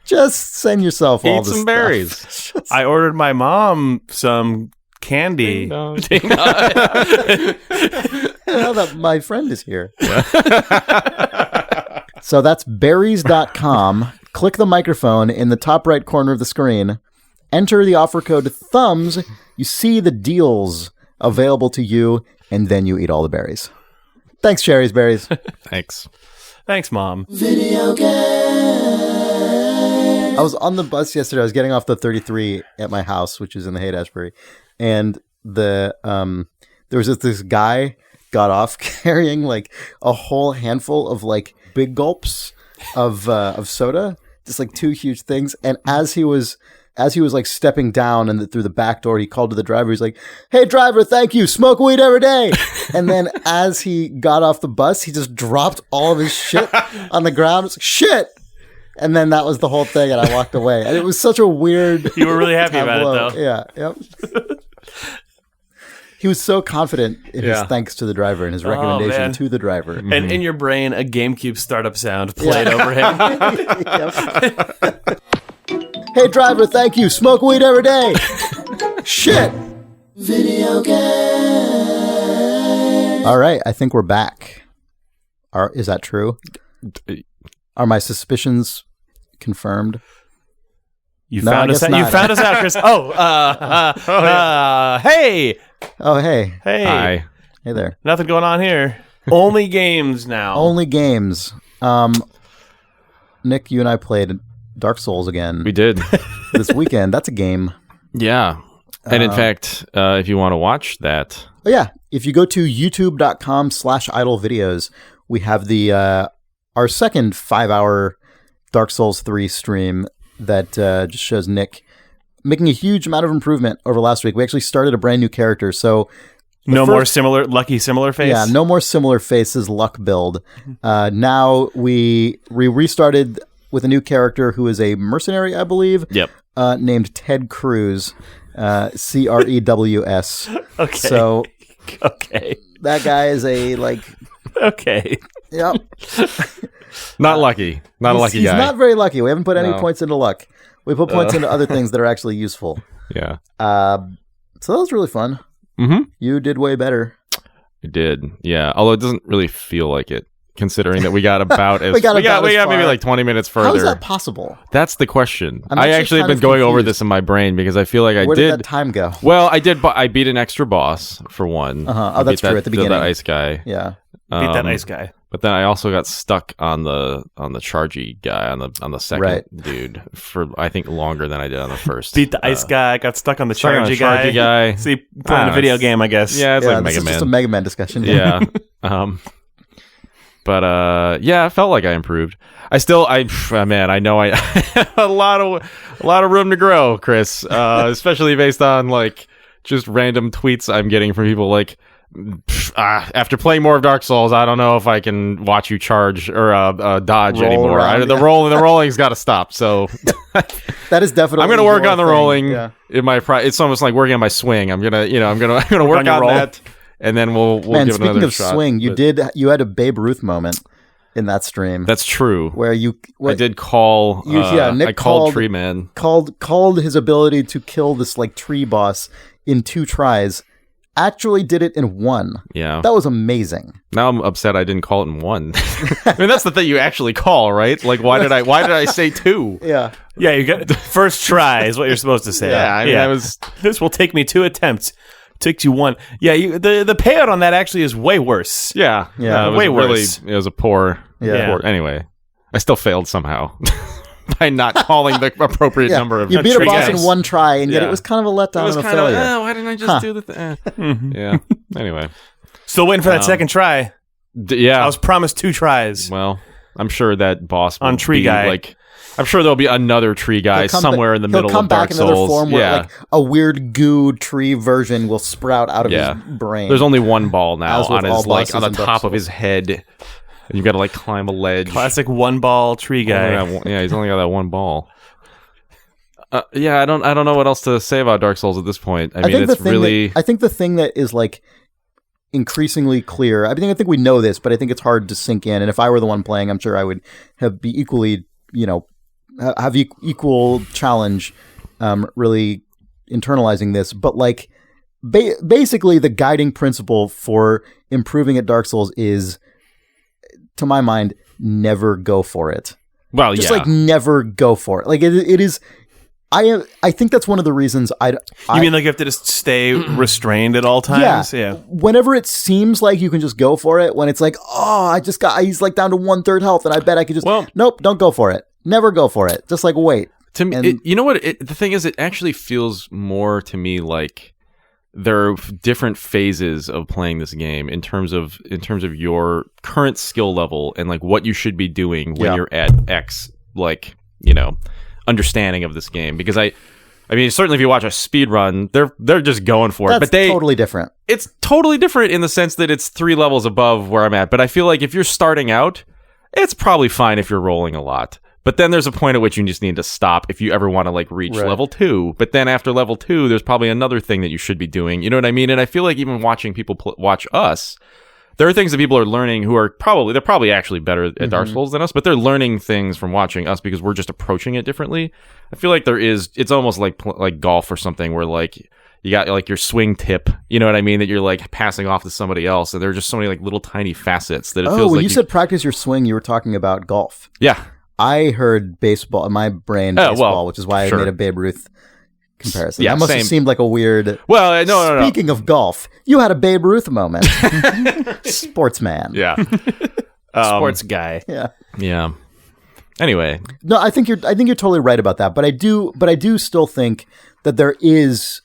just send yourself all this some stuff. berries. I ordered my mom some candy. Now that my friend is here. So that's berries.com. Click the microphone in the top right corner of the screen. Enter the offer code thumbs. You see the deals available to you, and then you eat all the berries. Thanks, Cherry's Berries. Thanks, Mom. Video game. I was on the bus yesterday. I was getting off the 33 at my house, which is in the Haight-Ashbury, and there was this guy got off carrying like a whole handful of like big gulps of soda, just like two huge things. And as he was like stepping down and through the back door, he called to the driver. He's like, "Hey driver, thank you. Smoke weed every day." And then as he got off the bus, he just dropped all of his shit on the ground. It's like, shit. And then that was the whole thing, and I walked away. And it was such a weird. You were really happy about it, though. Yeah. Yep. He was so confident in his thanks to the driver and his recommendation to the driver. And in your brain, a GameCube startup sound played over him. Hey, driver, thank you. Smoke weed every day. Shit. Video game. All right, I think we're back. Is that true? Are my suspicions confirmed? You found us out, Chris. Hey. Oh, hey. Hi. Hey there. Nothing going on here. Only games now. Only games. Nick, you and I played Dark Souls again. We did. This weekend. That's a game. Yeah. And in fact, if you want to watch that. Oh, yeah. If you go to youtube.com/idlevideos, we have our second 5-hour Dark Souls 3 stream that just shows Nick making a huge amount of improvement over last week. We actually started a brand new character, so more lucky similar face. Yeah, no more similar faces. Luck build. Now we restarted with a new character who is a mercenary, I believe. Yep. Named Ted Cruz, Crews. Okay. So, okay, that guy is okay. Yep. Not lucky. Not a lucky guy. He's not very lucky. We haven't put any points into luck. We put points into other things that are actually useful. Yeah. So that was really fun. Mm-hmm. You did way better. I did. Yeah. Although it doesn't really feel like it, considering that we got about as we got maybe like 20 minutes further. How is that possible? That's the question. I actually have been going over this in my brain because I feel like Where did that time go? Well, I did. But I beat an extra boss for one. Oh, that's true. At the beginning, that ice guy. Yeah. Beat that ice guy. But then I also got stuck on the chargy guy on the second dude for I think longer than I did on the first. Beat the ice guy. Got stuck on the chargy guy. See, playing a video game, I guess. Yeah, it's like Mega Man. Just a Mega Man discussion. Yeah. But I felt like I improved. I know I have a lot of room to grow, Chris. Especially based on like just random tweets I'm getting from people like. After playing more of Dark Souls, I don't know if I can watch you charge or dodge anymore. The rolling's got to stop. So that is definitely. I'm going to work on the rolling. Yeah. It's almost like working on my swing. I'm gonna work on that, and then we'll give it another shot. Speaking of swing, you had a Babe Ruth moment in that stream. That's true. Where I did call. Nick I called Tree Man. Called his ability to kill this like tree boss in 2 tries. Actually did it in 1. Yeah. That was amazing. Now I'm upset I didn't call it in 1. I mean, that's the thing you actually call, right? Like, why did I say 2? Yeah. Yeah, you got first try is what you're supposed to say. Yeah, I mean, this will take me 2 attempts. Takes you 1. Yeah, the payout on that actually is way worse. Yeah. Way worse. It was a poor. Yeah. Anyway, I still failed somehow. by not calling the appropriate number of you beat a boss guys. in one try, and yet it was kind of a letdown and a failure. Why didn't I just do the thing? Yeah. Anyway, still waiting for that second try. Yeah, I was promised 2 tries. Well, I'm sure that boss will on Tree Guy. Like, I'm sure there'll be another Tree Guy somewhere in the middle of Dark Souls. He'll come back in another form where like a weird goo tree version will sprout out of his brain. There's only one ball now on his on the top of his head, and you got to like climb a ledge. Classic 1-ball Tree Guy. He's only got that one ball. I don't know what else to say about Dark Souls at this point. I mean, it's really. I think the thing that is like increasingly clear. I think we know this, but I think it's hard to sink in. And if I were the one playing, I'm sure I would be equally, have equal challenge, really internalizing this. But like, basically, the guiding principle for improving at Dark Souls is, to my mind, never go for it. Well, just like never go for it. Like it is. I think that's one of the reasons You mean like you have to just stay restrained at all times? Yeah. Whenever it seems like you can just go for it, when it's like, he's like down to 1/3 health, and I bet I could just, nope, don't go for it. Never go for it. Just like wait. To me, you know what? The thing is, it actually feels more to me like there are different phases of playing this game in terms of your current skill level and like what you should be doing when you're at X, like, understanding of this game. Because I mean, certainly if you watch a speed run, they're just going for it. But totally different. It's totally different in the sense that it's 3 levels above where I'm at. But I feel like if you're starting out, it's probably fine if you're rolling a lot. But then there's a point at which you just need to stop if you ever want to like reach level 2. But then after level 2, there's probably another thing that you should be doing. You know what I mean? And I feel like even watching people watch us, there are things that people are learning who are they're probably actually better at Dark Souls than us, but they're learning things from watching us because we're just approaching it differently. I feel like it's almost like golf or something where like you got like your swing tip, you know what I mean, that you're like passing off to somebody else, and there are just so many like little tiny facets that it feels like. When you said practice your swing, you were talking about golf. Yeah. I heard baseball in my brain, which is why I made a Babe Ruth comparison. Yeah, that must have seemed like a weird. Well, no. Speaking of golf, you had a Babe Ruth moment. Sportsman. Yeah. Sports guy. Yeah. Yeah. Anyway. No, I think you're totally right about that. But I do still think that there is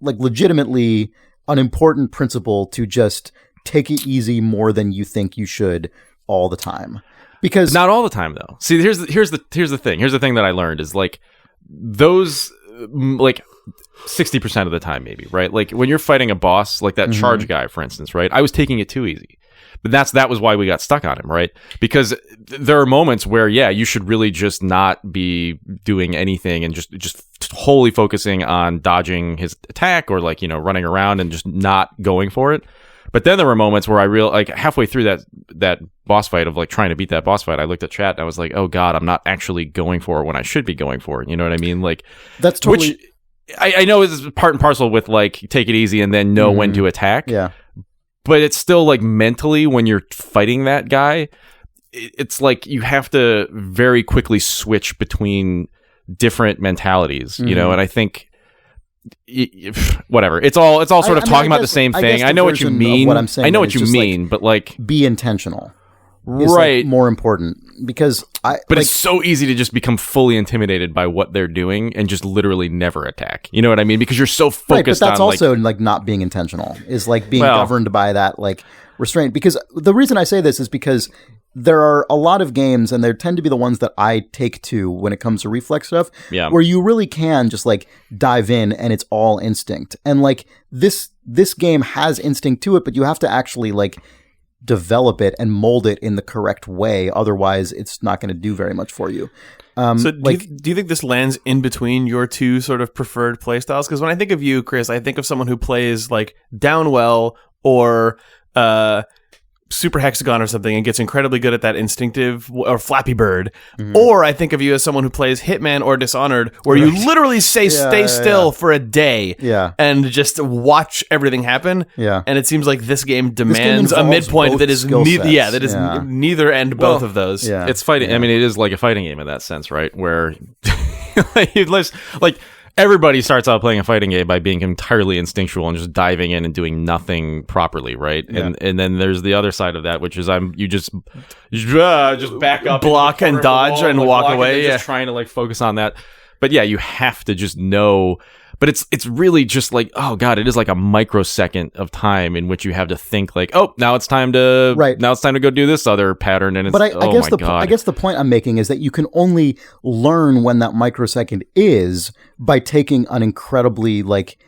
like legitimately an important principle to just take it easy more than you think you should all the time. Because not all the time though. See, here's the thing. Here's the thing that I learned is like those like 60% of the time maybe, right? Like when you're fighting a boss like that charge guy, for instance, right? I was taking it too easy. But that was why we got stuck on him, right? Because there are moments where you should really just not be doing anything and just wholly focusing on dodging his attack or like, running around and just not going for it. But then there were moments where I like halfway through that boss fight of like trying to beat that boss fight, I looked at chat and I was like, oh God, I'm not actually going for it when I should be going for it. You know what I mean? Like that's totally. Which I know is part and parcel with like take it easy and then know when to attack. Yeah. But it's still like mentally when you're fighting that guy, it's like you have to very quickly switch between different mentalities, and I think. Whatever. It's all sort of talking about the same thing. I know what you mean. What I'm saying, I know what you mean, but like be intentional. Is right. Like more important because it's so easy to just become fully intimidated by what they're doing and just literally never attack. You know what I mean? Because you're so focused on. But that's also like not being intentional. Is like being governed by that like restraint. Because the reason I say this is because there are a lot of games, and there tend to be the ones that I take to when it comes to reflex stuff, where you really can just like dive in and it's all instinct. And like this game has instinct to it, but you have to actually like develop it and mold it in the correct way. Otherwise, it's not going to do very much for you. So do you think this lands in between your two sort of preferred play styles? Because when I think of you, Chris, I think of someone who plays like Downwell or Super Hexagon or something and gets incredibly good at that instinctive or Flappy Bird. Or I think of you as someone who plays Hitman or Dishonored, where you literally stay still for a day and just watch everything happen. And it seems like this game demands a midpoint that is neither and both of those. It's fighting. I mean, it is like a fighting game in that sense, right? Where like everybody starts out playing a fighting game by being entirely instinctual and just diving in and doing nothing properly, right? Yeah. And then there's the other side of that, which is you just back up, block and dodge and walk away. Just trying to like focus on that. But yeah, you have to just know. But it's really just like, oh god, it is like a microsecond of time in which you have to think like, oh, now it's time to go do this other pattern. And it's, I guess the point I'm making is that you can only learn when that microsecond is by taking an incredibly like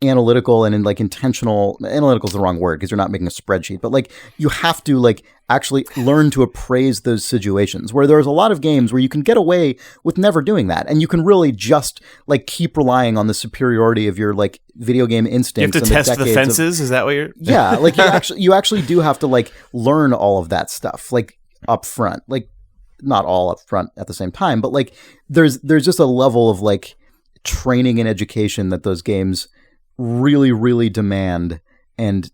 analytical and like intentional. Analytical is the wrong word because you're not making a spreadsheet, but like you have to like actually learn to appraise those situations where there's a lot of games where you can get away with never doing that, and you can really just like keep relying on the superiority of your like video game instincts. You have to test the fences. Is that what you're? Yeah, like you actually do have to like learn all of that stuff like up front, like not all up front at the same time, but like there's just a level of like training and education that those games really, really demand and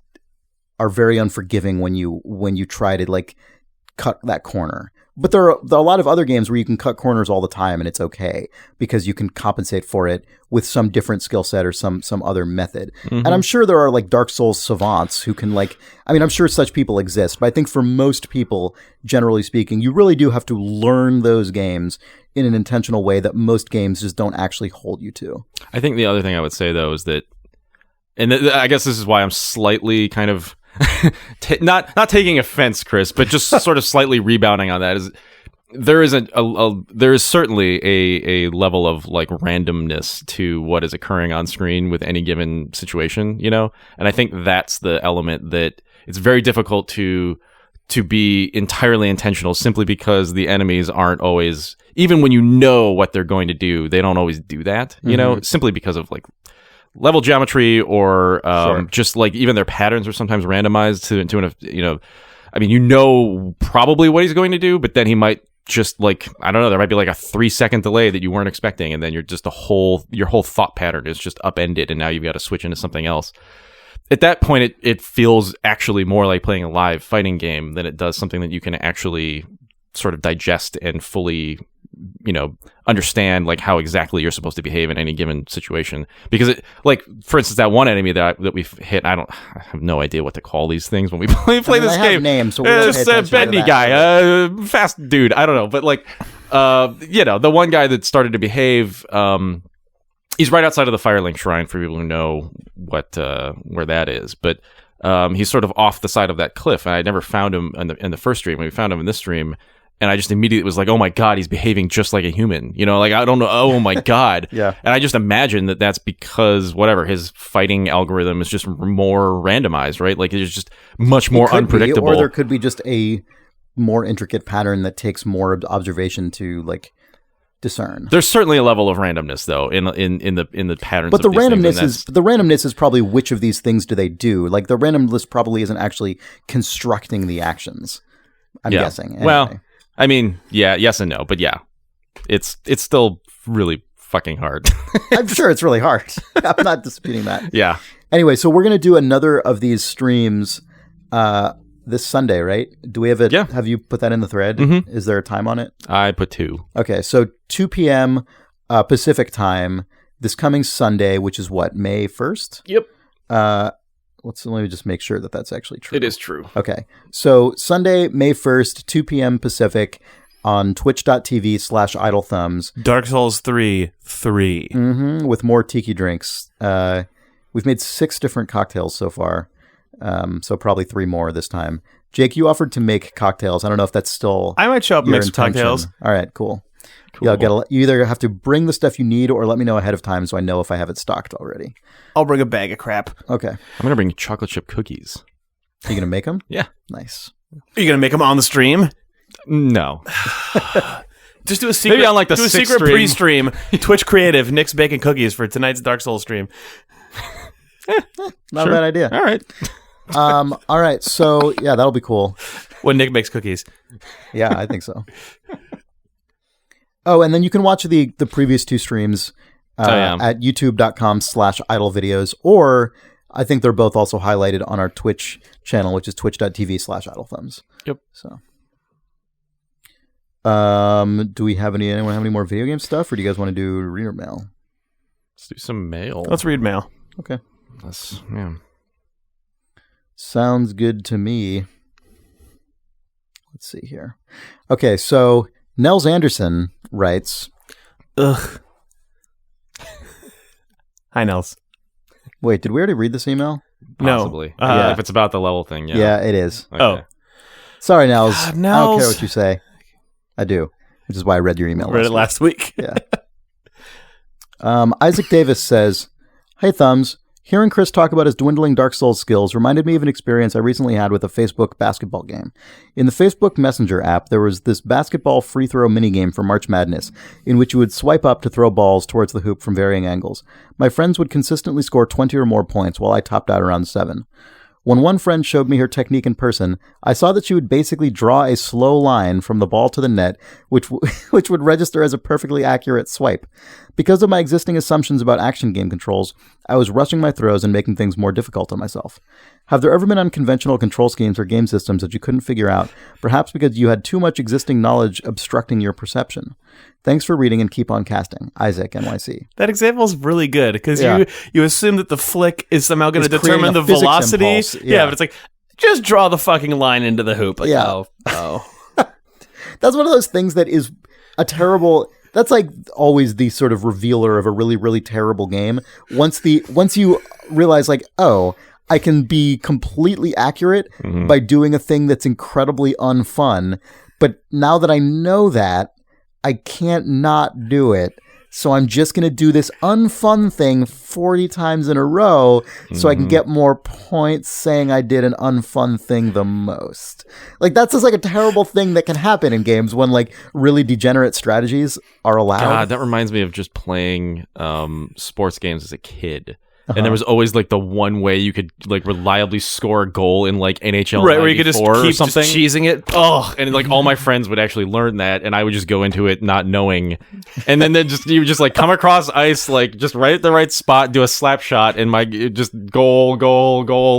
are very unforgiving when you try to like cut that corner. But there are a lot of other games where you can cut corners all the time and it's okay because you can compensate for it with some different skill set or some other method. Mm-hmm. And I'm sure there are like Dark Souls savants who can like, I mean, I'm sure such people exist, but I think for most people, generally speaking, you really do have to learn those games in an intentional way that most games just don't actually hold you to. I think the other thing I would say though is that, and I guess this is why I'm slightly kind of not taking offense, Chris, but just sort of slightly rebounding on that is there is certainly a level of like randomness to what is occurring on screen with any given situation, you know? And I think that's the element that it's very difficult to be entirely intentional simply because the enemies aren't always, even when you know what they're going to do, they don't always do that, you know, simply because of like level geometry or just like even their patterns are sometimes randomized to an, you know, I mean, you know probably what he's going to do, but then he might just like, I don't know, there might be like a 3-second delay that you weren't expecting. And then you're just your whole thought pattern is just upended. And now you've got to switch into something else. At that point, it feels actually more like playing a live fighting game than it does something that you can actually sort of digest and fully, you know, understand like how exactly you're supposed to behave in any given situation. Because it, like, for instance, that one enemy that we've hit, I have no idea what to call these things when we play this game. Names, so it's Bendy Guy, fast dude. I don't know, but like, you know, the one guy that started to behave, he's right outside of the Firelink Shrine for people who know where that is, but he's sort of off the side of that cliff, and I never found him in the first stream. We found him in this stream. And I just immediately was like, oh my God, he's behaving just like a human. You know, like, I don't know. Oh my God. Yeah. And I just imagine that that's because whatever, his fighting algorithm is just more randomized, right? Like it's just much more unpredictable. Or there could be just a more intricate pattern that takes more observation to like discern. There's certainly a level of randomness though in the patterns. But the randomness is probably which of these things do they do? Like the randomness probably isn't actually constructing the actions. I'm guessing. Anyway. Well, I mean, yeah, yes and no, but yeah, it's still really fucking hard. I'm sure it's really hard. I'm not disputing that. Yeah. Anyway, so we're going to do another of these streams this Sunday, right? Do we have it? Yeah. Have you put that in the thread? Mm-hmm. Is there a time on it? I put 2. Okay, so 2 p.m. Pacific time this coming Sunday, which is what, May 1st? Yep. Let me just make sure that that's actually true. It is true. Okay. So Sunday, May 1st, 2 p.m. Pacific on twitch.tv/idlethumbs. Dark Souls 3. Mm-hmm, with more tiki drinks. We've made 6 different cocktails so far. So probably 3 more this time. Jake, you offered to make cocktails. I don't know if that's still I might show up and make some cocktails. All right, cool. Yeah, you either have to bring the stuff you need or let me know ahead of time so I know if I have it stocked already. I'll bring a bag of crap. Okay. I'm going to bring chocolate chip cookies. Are you going to make them? Yeah. Nice. Are you going to make them on the stream? No. Just do a secret. Maybe on like the secret pre-stream. Twitch Creative, Nick's baking cookies for tonight's Dark Souls stream. Not a bad idea. All right. All right. So yeah, that'll be cool. When Nick makes cookies. Yeah, I think so. Oh, and then you can watch the previous 2 streams at youtube.com/idlevideos, or I think they're both also highlighted on our Twitch channel, which is twitch.tv/idlethumbs. Yep. So, do we have anyone have any more video game stuff, or do you guys want to do reader mail? Let's do some mail. Let's read mail. Okay. Yeah. Sounds good to me. Let's see here. Okay, so Nels Anderson writes... Ugh. Hi, Nels. Wait, did we already read this email? Possibly. No. Yeah, if it's about the level thing, yeah. Yeah, it is. Okay. Oh. Sorry, Nels. God, I don't Nels. care what you say. I do, which is why I read your email last week. Yeah. Isaac Davis says, "Hey, Thumbs. Hearing Chris talk about his dwindling Dark Souls skills reminded me of an experience I recently had with a Facebook basketball game. In the Facebook Messenger app, there was this basketball free throw minigame for March Madness, in which you would swipe up to throw balls towards the hoop from varying angles. My friends would consistently score 20 or more points, while I topped out around 7. When one friend showed me her technique in person, I saw that she would basically draw a slow line from the ball to the net, which would register as a perfectly accurate swipe. Because of my existing assumptions about action game controls, I was rushing my throws and making things more difficult on myself. Have there ever been unconventional control schemes or game systems that you couldn't figure out, perhaps because you had too much existing knowledge obstructing your perception? Thanks for reading and keep on casting. Isaac, NYC." That example is really good because you assume that the flick is somehow going to determine the velocity. velocity. Yeah, but it's like, just draw the fucking line into the hoop. Like, oh. That's one of those things that is a terrible... That's like always the sort of revealer of a really, really terrible game. Once you realize, like, oh, I can be completely accurate by doing a thing that's incredibly unfun, but now that I know that, I can't not do it. So I'm just going to do this unfun thing 40 times in a row so I can get more points saying I did an unfun thing the most. Like, that's just like a terrible thing that can happen in games when like really degenerate strategies are allowed. God, that reminds me of just playing sports games as a kid. And there was always like the one way you could like reliably score a goal in like NHL, right? Where you could just keep something, just cheesing it. Oh, and like all my friends would actually learn that, and I would just go into it not knowing, and then you would just like come across ice like just right at the right spot, do a slap shot, and just goal.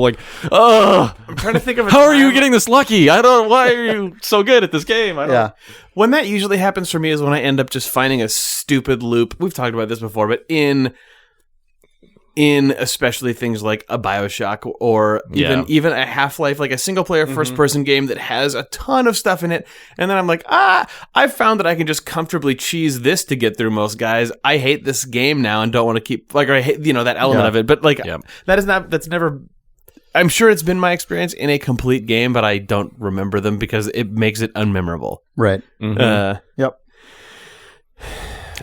Like, I'm trying to think of how are you getting this lucky? I don't. Why are you so good at this game? I don't. Yeah. When that usually happens for me is when I end up just finding a stupid loop. We've talked about this before, but in especially things like a BioShock or even a Half-Life, like a single-player first-person game that has a ton of stuff in it, and then I'm like, I've found that I can just comfortably cheese this to get through most guys. I hate this game now and don't want to keep, like, or I hate, that element of it, but like, that's never... I'm sure it's been my experience in a complete game, but I don't remember them because it makes it unmemorable. Right. Yep.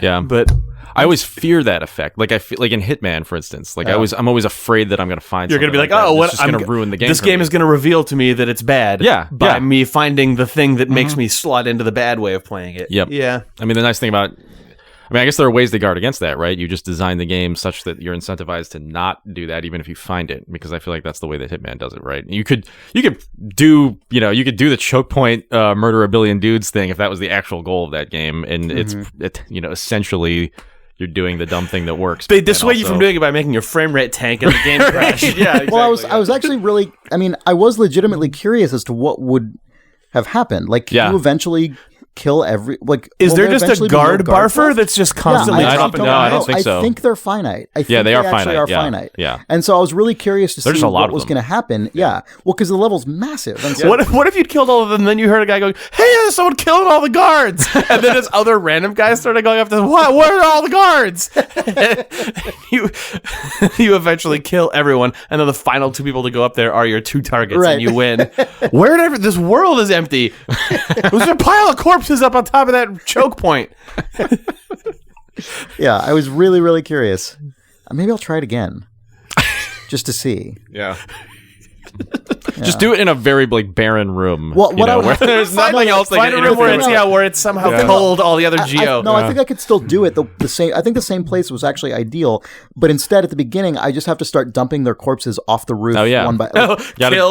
Yeah. But... I always fear that effect. Like I feel like in Hitman, for instance. Like I'm always afraid that I'm going to find. You're going to be like, oh, what? I'm going to ruin the game. This game is going to reveal to me that it's bad. Yeah, by me finding the thing that makes me slot into the bad way of playing it. Yep. Yeah. I mean, the nice thing about, I guess there are ways to guard against that, right? You just design the game such that you're incentivized to not do that, even if you find it, because I feel like that's the way that Hitman does it, right? You could do the choke point, murder a billion dudes thing if that was the actual goal of that game, and it's essentially. You're doing the dumb thing that works. They dissuade you from doing it by making your frame rate tank and the game crash. Yeah, exactly. Well, I was actually really... I mean, I was legitimately curious as to what would have happened. Like, can you eventually kill every... Like, is there just a guard barfer that's just constantly dropping? No, I don't think so. I think they're finite. I think they are finite. Yeah. And so I was really curious to see what was going to happen. Yeah. Well, because the level's massive. And so, what if you'd killed all of them and then you heard a guy going, hey, there's someone killing all the guards. And then this other random guy started going after them, what? Where are all the guards? you eventually kill everyone. And then the final two people to go up there are your two targets and you win. This world is empty. There's a pile of corpses up on top of that choke point. Yeah, I was really, really curious. Maybe I'll try it again, just to see. Yeah. Just do it in a very barren room. Well, where there's nothing else. Find a room where it's somehow cold. All the other geo. I think I could still do it the same. I think the same place was actually ideal, but instead at the beginning, I just have to start dumping their corpses off the roof. One by kill,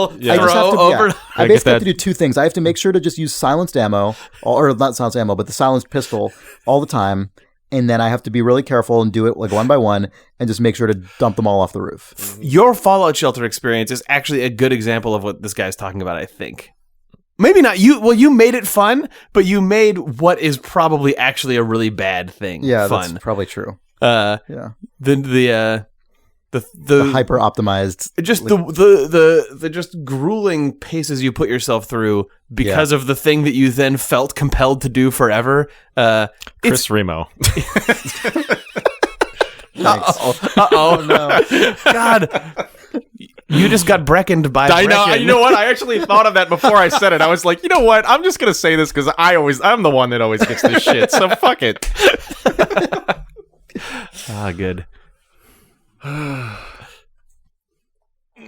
throw over. I basically have to do two things. I have to make sure to just use silenced ammo, or not silenced ammo, but the silenced pistol all the time. And then I have to be really careful and do it like one by one and just make sure to dump them all off the roof. Your Fallout Shelter experience is actually a good example of what this guy's talking about, I think. Maybe not you. Well, you made it fun, but you made what is probably actually a really bad thing fun. That's probably true. The hyper optimized, just the just grueling paces you put yourself through because of the thing that you then felt compelled to do forever. Chris Remo. Oh no, God. You just got breckened by Brecken. You know what? I actually thought of that before I said it. I was like, you know what? I'm just going to say this because I'm the one that always gets this shit. So fuck it. Good.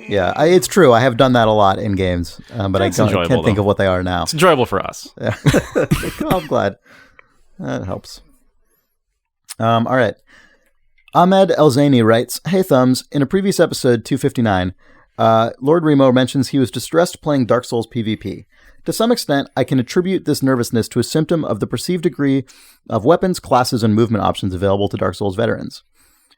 Yeah, it's true. I have done that a lot in games, but I can't think of what they are now. It's enjoyable for us. Yeah. I'm glad. That helps. All right. Ahmed Elzani writes, "Hey Thumbs, in a previous episode 259, Lord Remo mentions he was distressed playing Dark Souls PvP. To some extent, I can attribute this nervousness to a symptom of the perceived degree of weapons, classes, and movement options available to Dark Souls veterans.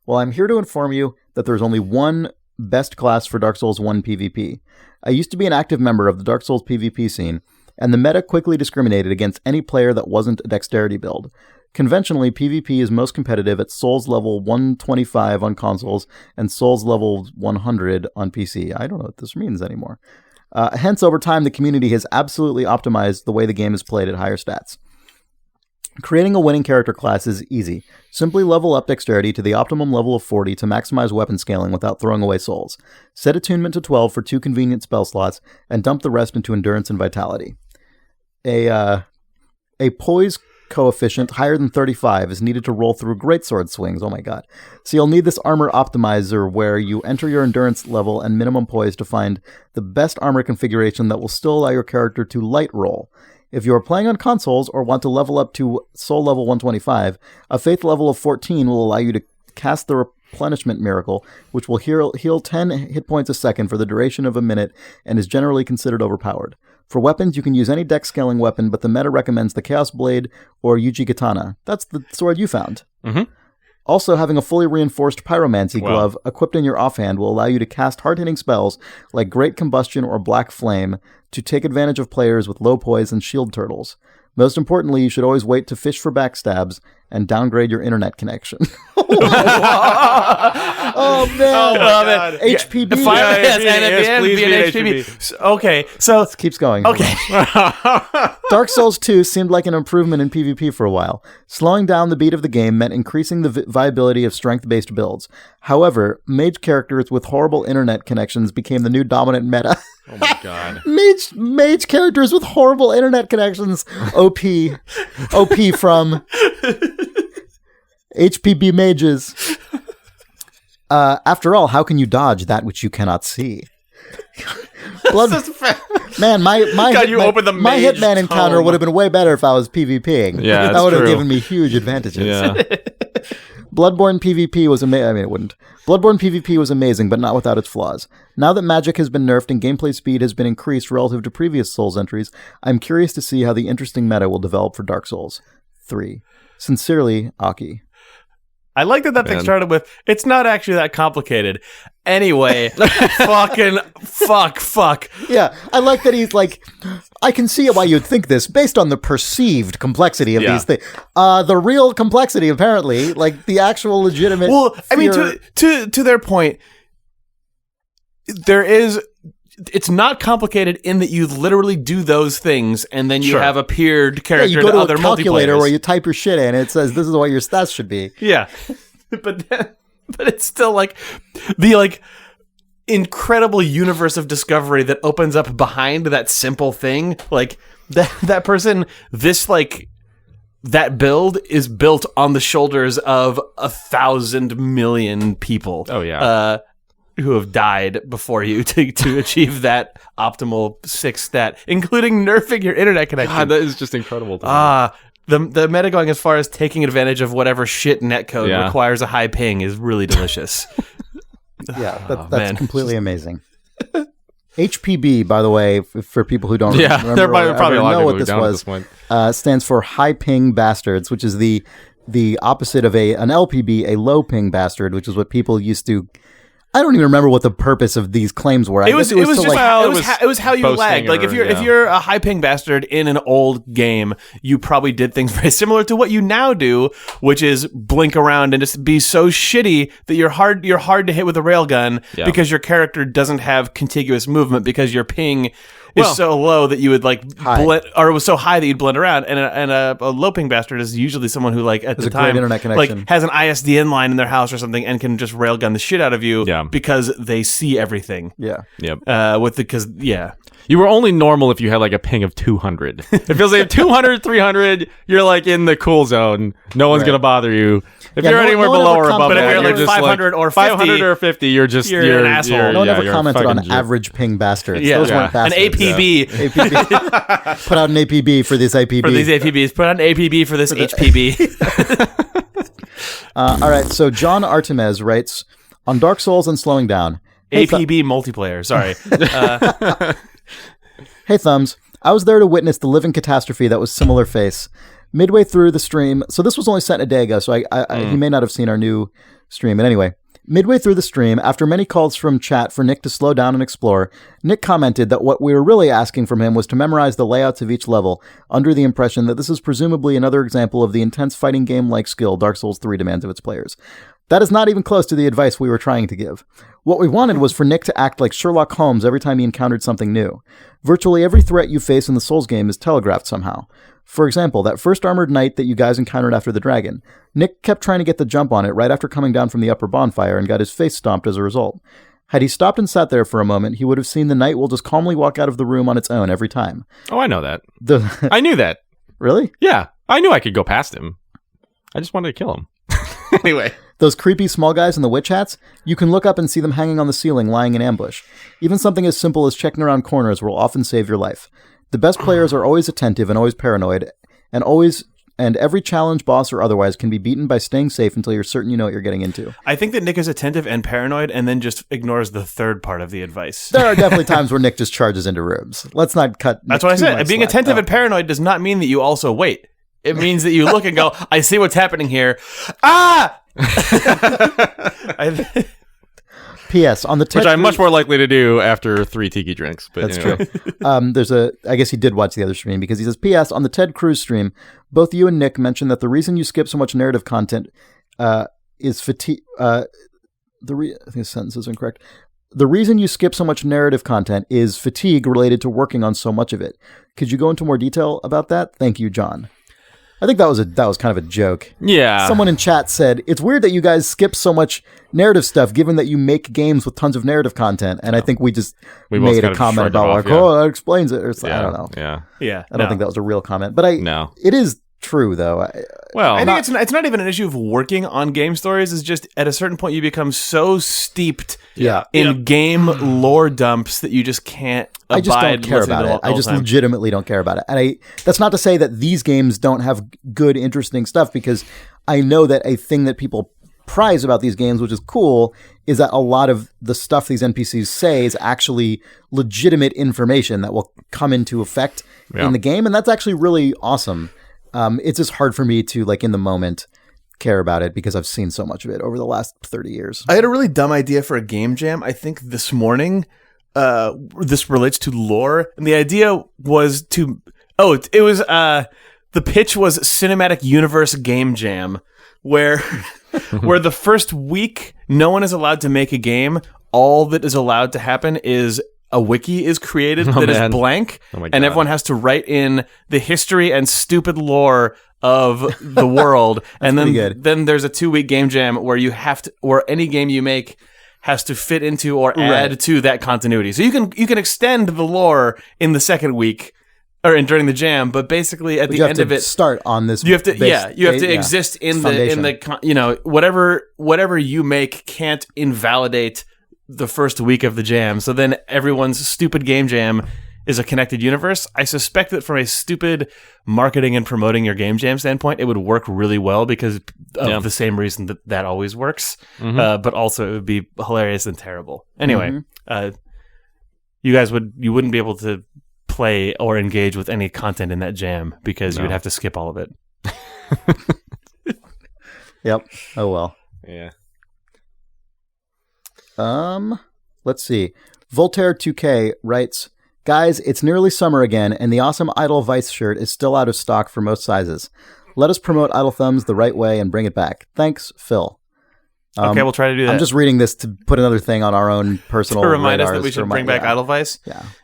Well, I'm here to inform you that there's only one best class for Dark Souls 1 PvP. I used to be an active member of the Dark Souls PvP scene, and the meta quickly discriminated against any player that wasn't a dexterity build. Conventionally, PvP is most competitive at Souls level 125 on consoles and Souls level 100 on PC. I don't know what this means anymore. Hence, over time, the community has absolutely optimized the way the game is played at higher stats. Creating a winning character class is easy. Simply level up dexterity to the optimum level of 40 to maximize weapon scaling without throwing away souls. Set attunement to 12 for 2 convenient spell slots, and dump the rest into endurance and vitality. A poise coefficient higher than 35 is needed to roll through greatsword swings. Oh my god. So you'll need this armor optimizer where you enter your endurance level and minimum poise to find the best armor configuration that will still allow your character to light roll. If you are playing on consoles or want to level up to soul level 125, a faith level of 14 will allow you to cast the replenishment miracle, which will heal 10 hit points a second for the duration of a minute and is generally considered overpowered. For weapons, you can use any dex scaling weapon, but the meta recommends the Chaos Blade or Yuji Katana. That's the sword you found. Mm-hmm. Also, having a fully reinforced pyromancy glove equipped in your offhand will allow you to cast hard-hitting spells like Great Combustion or Black Flame to take advantage of players with low poise and shield turtles. Most importantly, you should always wait to fish for backstabs and downgrade your internet connection." Oh, man. Oh, my God. HPB. HPB. Okay, so... It keeps going. Okay. Dark Souls 2 seemed like an improvement in PvP for a while. Slowing down the beat of the game meant increasing the viability of strength-based builds. However, mage characters with horrible internet connections became the new dominant meta. Oh my god. Mage characters with horrible internet connections. OP from HPB mages. After all, how can you dodge that which you cannot see? Man, my Hitman encounter would have been way better if I was PvPing. Yeah, that would have given me huge advantages. Yeah. Bloodborne PvP was amazing. I mean, it wouldn't. Bloodborne PvP was amazing, but not without its flaws. Now that magic has been nerfed and gameplay speed has been increased relative to previous Souls entries, I'm curious to see how the interesting meta will develop for Dark Souls 3. Sincerely, Aki. I like that thing started with, "It's not actually that complicated." Anyway, fuck. Yeah, I like that he's like, I can see why you'd think this based on the perceived complexity of these things. The real complexity, apparently, like the actual legitimate. Well, I mean, to their point, it's not complicated in that you literally do those things and then you have a peered character you go to other a calculator multiplayers. Where you type your shit in and it says this is what your stats should be. Yeah. But it's still like the incredible universe of discovery that opens up behind that simple thing. Like that person, that build is built on the shoulders of 1,000 million people. Oh yeah. Who have died before you to achieve that optimal 6 stat, including nerfing your internet connection. God, that is just incredible. The meta going as far as taking advantage of whatever shit netcode requires a high ping is really delicious. Yeah, that's completely amazing. HPB, by the way, for people who don't remember, there are probably a lot of people who don't at this point. Stands for High Ping Bastards, which is the opposite of an LPB, a low ping bastard, which is what people used to I don't even remember what the purpose of these claims were. It was how you lagged. Like if you're a high ping bastard in an old game, you probably did things very similar to what you now do, which is blink around and just be so shitty that you're hard to hit with a railgun because your character doesn't have contiguous movement because your ping is so low that you would blend, or it was so high that you'd blend around. And a low ping bastard is usually someone who at the time internet connection. has an ISDN line in their house or something and can just railgun the shit out of you because they see everything. Yeah. Yep. You were only normal if you had a ping of 200. It feels like 200, 300, you're in the cool zone. No one's gonna bother you. If you're anywhere below or above that, you're just 500 or 50, 500 or 50, you're an asshole. No one ever commented on average ping bastards. Yeah. Those weren't bastards. An APB. APB. Put out an APB for this APB. For these APBs. Put out an APB for this HPB. All right. So John Artemes writes, on Dark Souls and slowing down. APB multiplayer. Sorry. Hey, Thumbs. I was there to witness the living catastrophe that was Similar Face. Midway through the stream, so this was only sent a day ago, so he may not have seen our new stream. But anyway, midway through the stream, after many calls from chat for Nick to slow down and explore, Nick commented that what we were really asking from him was to memorize the layouts of each level, under the impression that this is presumably another example of the intense fighting game-like skill Dark Souls 3 demands of its players. That is not even close to the advice we were trying to give. What we wanted was for Nick to act like Sherlock Holmes every time he encountered something new. Virtually every threat you face in the Souls game is telegraphed somehow. For example, that first armored knight that you guys encountered after the dragon. Nick kept trying to get the jump on it right after coming down from the upper bonfire and got his face stomped as a result. Had he stopped and sat there for a moment, he would have seen the knight will just calmly walk out of the room on its own every time. Oh, I know that. I knew that. Really? Yeah. I knew I could go past him. I just wanted to kill him. Anyway. Those creepy small guys in the witch hats, you can look up and see them hanging on the ceiling, lying in ambush. Even something as simple as checking around corners will often save your life. The best players are always attentive and always paranoid, and every challenge, boss or otherwise, can be beaten by staying safe until you're certain you know what you're getting into. I think that Nick is attentive and paranoid and then just ignores the third part of the advice. There are definitely times where Nick just charges into rooms. Let's not cut Nick. That's what I said. Being attentive and paranoid does not mean that you also wait. It means that you look and go, I see what's happening here. Ah! P.S. on the which I'm much more likely to do after 3 tiki drinks. But that's true. I guess he did watch the other stream because he says, P.S. on the Ted Cruz stream, both you and Nick mentioned that the reason you skip so much narrative content is fatigue. I think the sentence is incorrect. The reason you skip so much narrative content is fatigue related to working on so much of it. Could you go into more detail about that? Thank you, John. I think that was kind of a joke. Yeah. Someone in chat said, it's weird that you guys skip so much narrative stuff given that you make games with tons of narrative content. And I think we made a comment about that explains it. Or I don't know. Yeah. I don't think that was a real comment. But it is true, though. I think it's not even an issue of working on game stories. It's just at a certain point you become so steeped in game lore dumps that you just can't abide. I just don't care about it. I just legitimately don't care about it. And that's not to say that these games don't have good, interesting stuff, because I know that a thing that people prize about these games, which is cool, is that a lot of the stuff these NPCs say is actually legitimate information that will come into effect in the game. And that's actually really awesome. It's just hard for me to, in the moment, care about it because I've seen so much of it over the last 30 years. I had a really dumb idea for a game jam, I think, this morning. This relates to lore. And the idea was the pitch was Cinematic Universe Game Jam, where the first week, no one is allowed to make a game. All that is allowed to happen is a wiki is created that is blank, and everyone has to write in the history and stupid lore of the world. And then there's a 2-week game jam where you have to, or any game you make has to fit into or add to that continuity. So you can extend the lore in the second week or during the jam, but basically at the end of it, start on this. You have to exist in the whatever you make can't invalidate the first week of the jam. So then everyone's stupid game jam is a connected universe. I suspect that from a stupid marketing and promoting your game jam standpoint, it would work really well because of the same reason that always works. But also it would be hilarious and terrible. Anyway, you wouldn't be able to play or engage with any content in that jam because you would have to skip all of it. Yep. Oh well. Yeah. Let's see. Voltaire 2K writes, guys, it's nearly summer again, and the awesome Idle Vice shirt is still out of stock for most sizes. Let us promote Idle Thumbs the right way and bring it back. Thanks, Phil. Okay, we'll try to do that. I'm just reading this to put another thing on our own personal to remind us that we should bring back Idle Vice.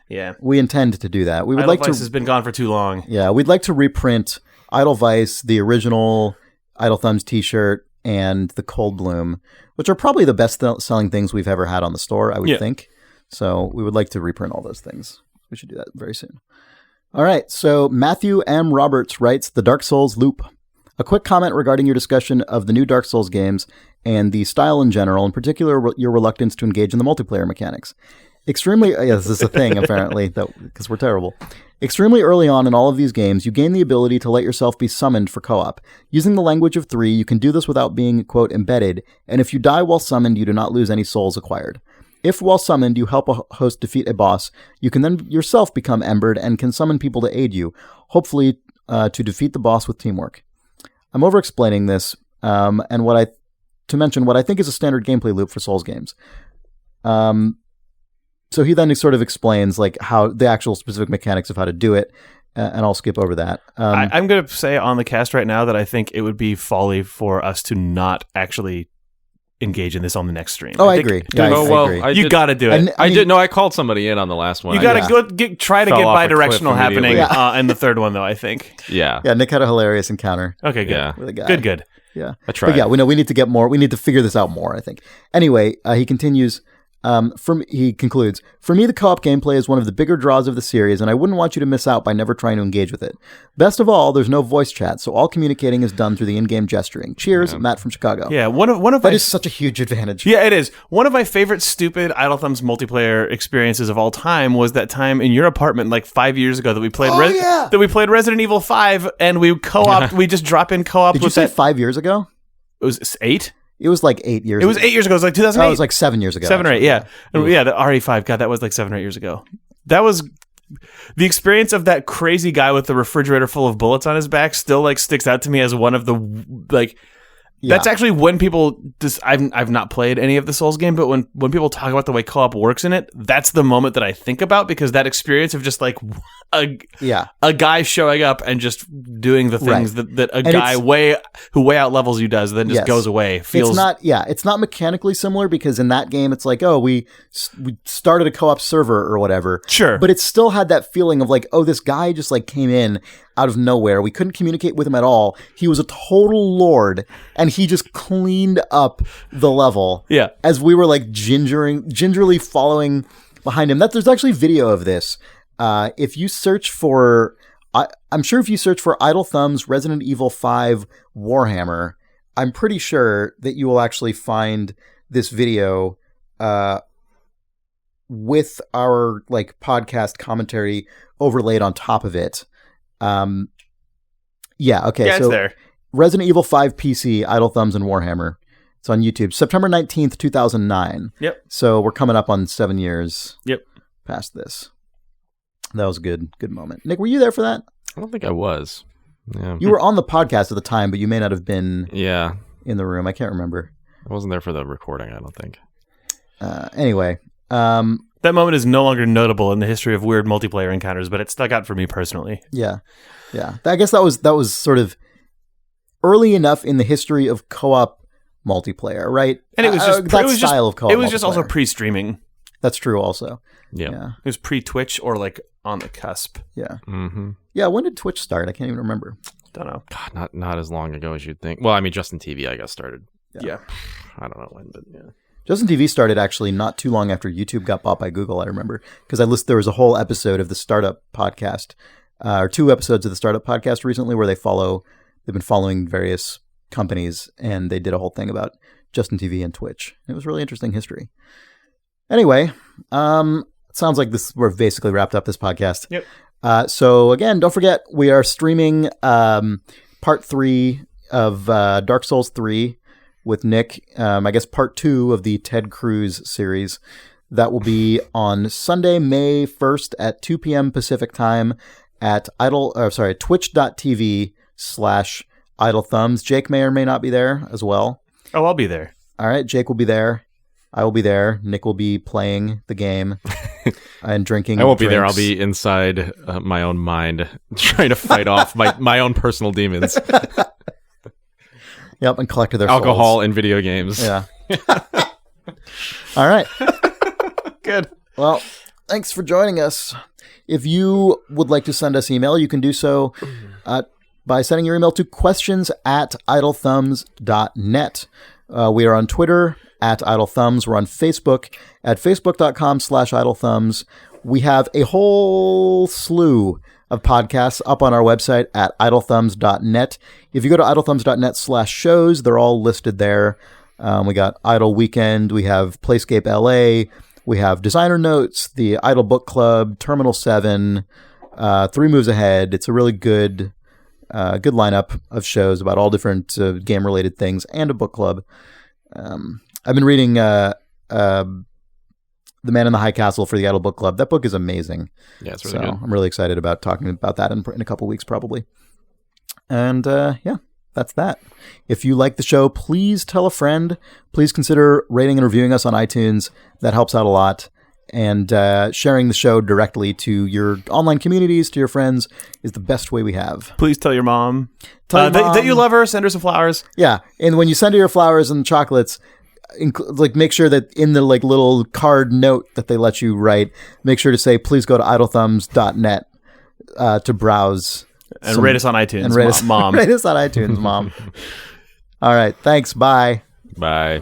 Yeah. We intend to do that. We would Idle like Vice has been gone for too long. Yeah, we'd like to reprint Idle Vice, the original Idle Thumbs t-shirt, and the Cold Bloom, which are probably the best selling things we've ever had on the store, I would think. So we would like to reprint all those things. We should do that very soon. All right, so Matthew M. Roberts writes, The Dark Souls Loop. A quick comment regarding your discussion of the new Dark Souls games and the style in general, in particular your reluctance to engage in the multiplayer mechanics. This is a thing, apparently, because we're terrible. Extremely early on in all of these games, you gain the ability to let yourself be summoned for co-op. Using the language of 3, you can do this without being, quote, embedded, and if you die while summoned, you do not lose any souls acquired. If, while summoned, you help a host defeat a boss, you can then yourself become embered and can summon people to aid you, hopefully to defeat the boss with teamwork. I'm over-explaining this, and to mention what I think is a standard gameplay loop for Souls games. So he then sort of explains like how the actual specific mechanics of how to do it, and I'll skip over that. I'm going to say on the cast right now that I think it would be folly for us to not actually engage in this on the next stream. I agree. Yeah, I agree. You got to do it. I called somebody in on the last one. You got to try to get bi-directional happening in the third one, though, I think. Yeah. Yeah, Nick had a hilarious encounter. Okay, good. Yeah. With a guy. Good. Yeah. I tried. But yeah, we need to get more. We need to figure this out more, I think. Anyway, he continues. He concludes, for me, the co-op gameplay is one of the bigger draws of the series, and I wouldn't want you to miss out by never trying to engage with it. Best of all, there's no voice chat, so all communicating is done through the in-game gesturing. Cheers, Matt from Chicago. Yeah, one of that is such a huge advantage. Yeah, it is. One of my favorite stupid Idle Thumbs multiplayer experiences of all time was that time in your apartment like 5 years ago that we played that we played Resident Evil 5 and we co-op. We just drop in co-op. Did you say 5 years ago? It was 8. It was like 8 years ago. It was 8 years ago. It was like 2008. Oh, it was like 7 years ago. 7 or 8, yeah. Yeah, the RE5. God, that was like 7 or 8 years ago. That was... The experience of that crazy guy with the refrigerator full of bullets on his back still like sticks out to me as one of the... like. Yeah. That's actually when people... I've not played any of the Souls game, but when people talk about the way co-op works in it, that's the moment that I think about, because that experience of just like a guy showing up and just doing the things that a guy who way out levels you does, then just goes away. Feels... It's not mechanically similar, because in that game it's like, we started a co-op server or whatever. Sure. But it still had that feeling of like, this guy just like came in out of nowhere. We couldn't communicate with him at all. He was a total lord, and he just cleaned up the level. Yeah. As we were like gingerly following behind him. There's actually video of this. If you search for, I'm sure if you search for Idle Thumbs Resident Evil 5 Warhammer, I'm pretty sure that you will actually find this video with our like podcast commentary overlaid on top of it. Okay. Yeah, so it's there. Resident Evil 5 PC, Idle Thumbs and Warhammer. It's on YouTube. September 19th, 2009. Yep. So we're coming up on 7 years. Yep. Past this. That was a good moment. Nick, were you there for that? I don't think I was. Yeah. You were on the podcast at the time, but you may not have been in the room. I can't remember. I wasn't there for the recording, I don't think. Anyway. That moment is no longer notable in the history of weird multiplayer encounters, but it stuck out for me personally. Yeah. Yeah. I guess that was sort of early enough in the history of co-op multiplayer, right? And it was just that style of co-op. It was just also pre-streaming. That's true also. Yeah. It was pre-Twitch or like on the cusp. Yeah. Mm-hmm. Yeah, when did Twitch start? I can't even remember. Don't know. God, not as long ago as you'd think. Well, I mean, Justin TV, I guess, started. Yeah. I don't know when, but yeah. Justin TV started actually not too long after YouTube got bought by Google, I remember. Because there was a whole episode of the Startup Podcast, or 2 episodes of the Startup Podcast recently where they've been following various companies, and they did a whole thing about Justin TV and Twitch. It was really interesting history. Anyway, it sounds like we're basically wrapped up this podcast. Yep. So again, don't forget, we are streaming part 3 of Dark Souls 3 with Nick. I guess part 2 of the Ted Cruz series. That will be on Sunday, May 1st at 2 p.m. Pacific time at twitch.tv/Idle Thumbs. Jake may or may not be there as well. Oh, I'll be there. All right, Jake will be there. I will be there. Nick will be playing the game and drinking. I won't be there. I'll be inside my own mind, trying to fight off my own personal demons. Yep, and collect their alcohol souls. and video games. Yeah. All right. Good. Well, thanks for joining us. If you would like to send us email, you can do so by sending your email to questions@idlethumbs.net. We are on Twitter @idlethumbs. We're on Facebook at facebook.com/idlethumbs. We have a whole slew of podcasts up on our website at idlethumbs.net. If you go to idlethumbs.net/shows, they're all listed there. We got Idle Weekend. We have Playscape LA. We have Designer Notes, the Idle Book Club, Terminal 7, 3 Moves Ahead. It's a really good lineup of shows about all different game-related things and a book club. I've been reading The Man in the High Castle for the Idle Book Club. That book is amazing. Yeah, it's really good. I'm really excited about talking about that in a couple weeks probably. And that's that. If you like the show, please tell a friend. Please consider rating and reviewing us on iTunes. That helps out a lot. And sharing the show directly to your online communities, to your friends, is the best way we have. Please tell your mom. That you love her. Send her some flowers. Yeah. And when you send her your flowers and chocolates, make sure that in the little card note that they let you write, make sure to say, please go to idlethumbs.net to browse. And rate us on iTunes, Mom. Rate us on iTunes, Mom. All right. Thanks. Bye. Bye.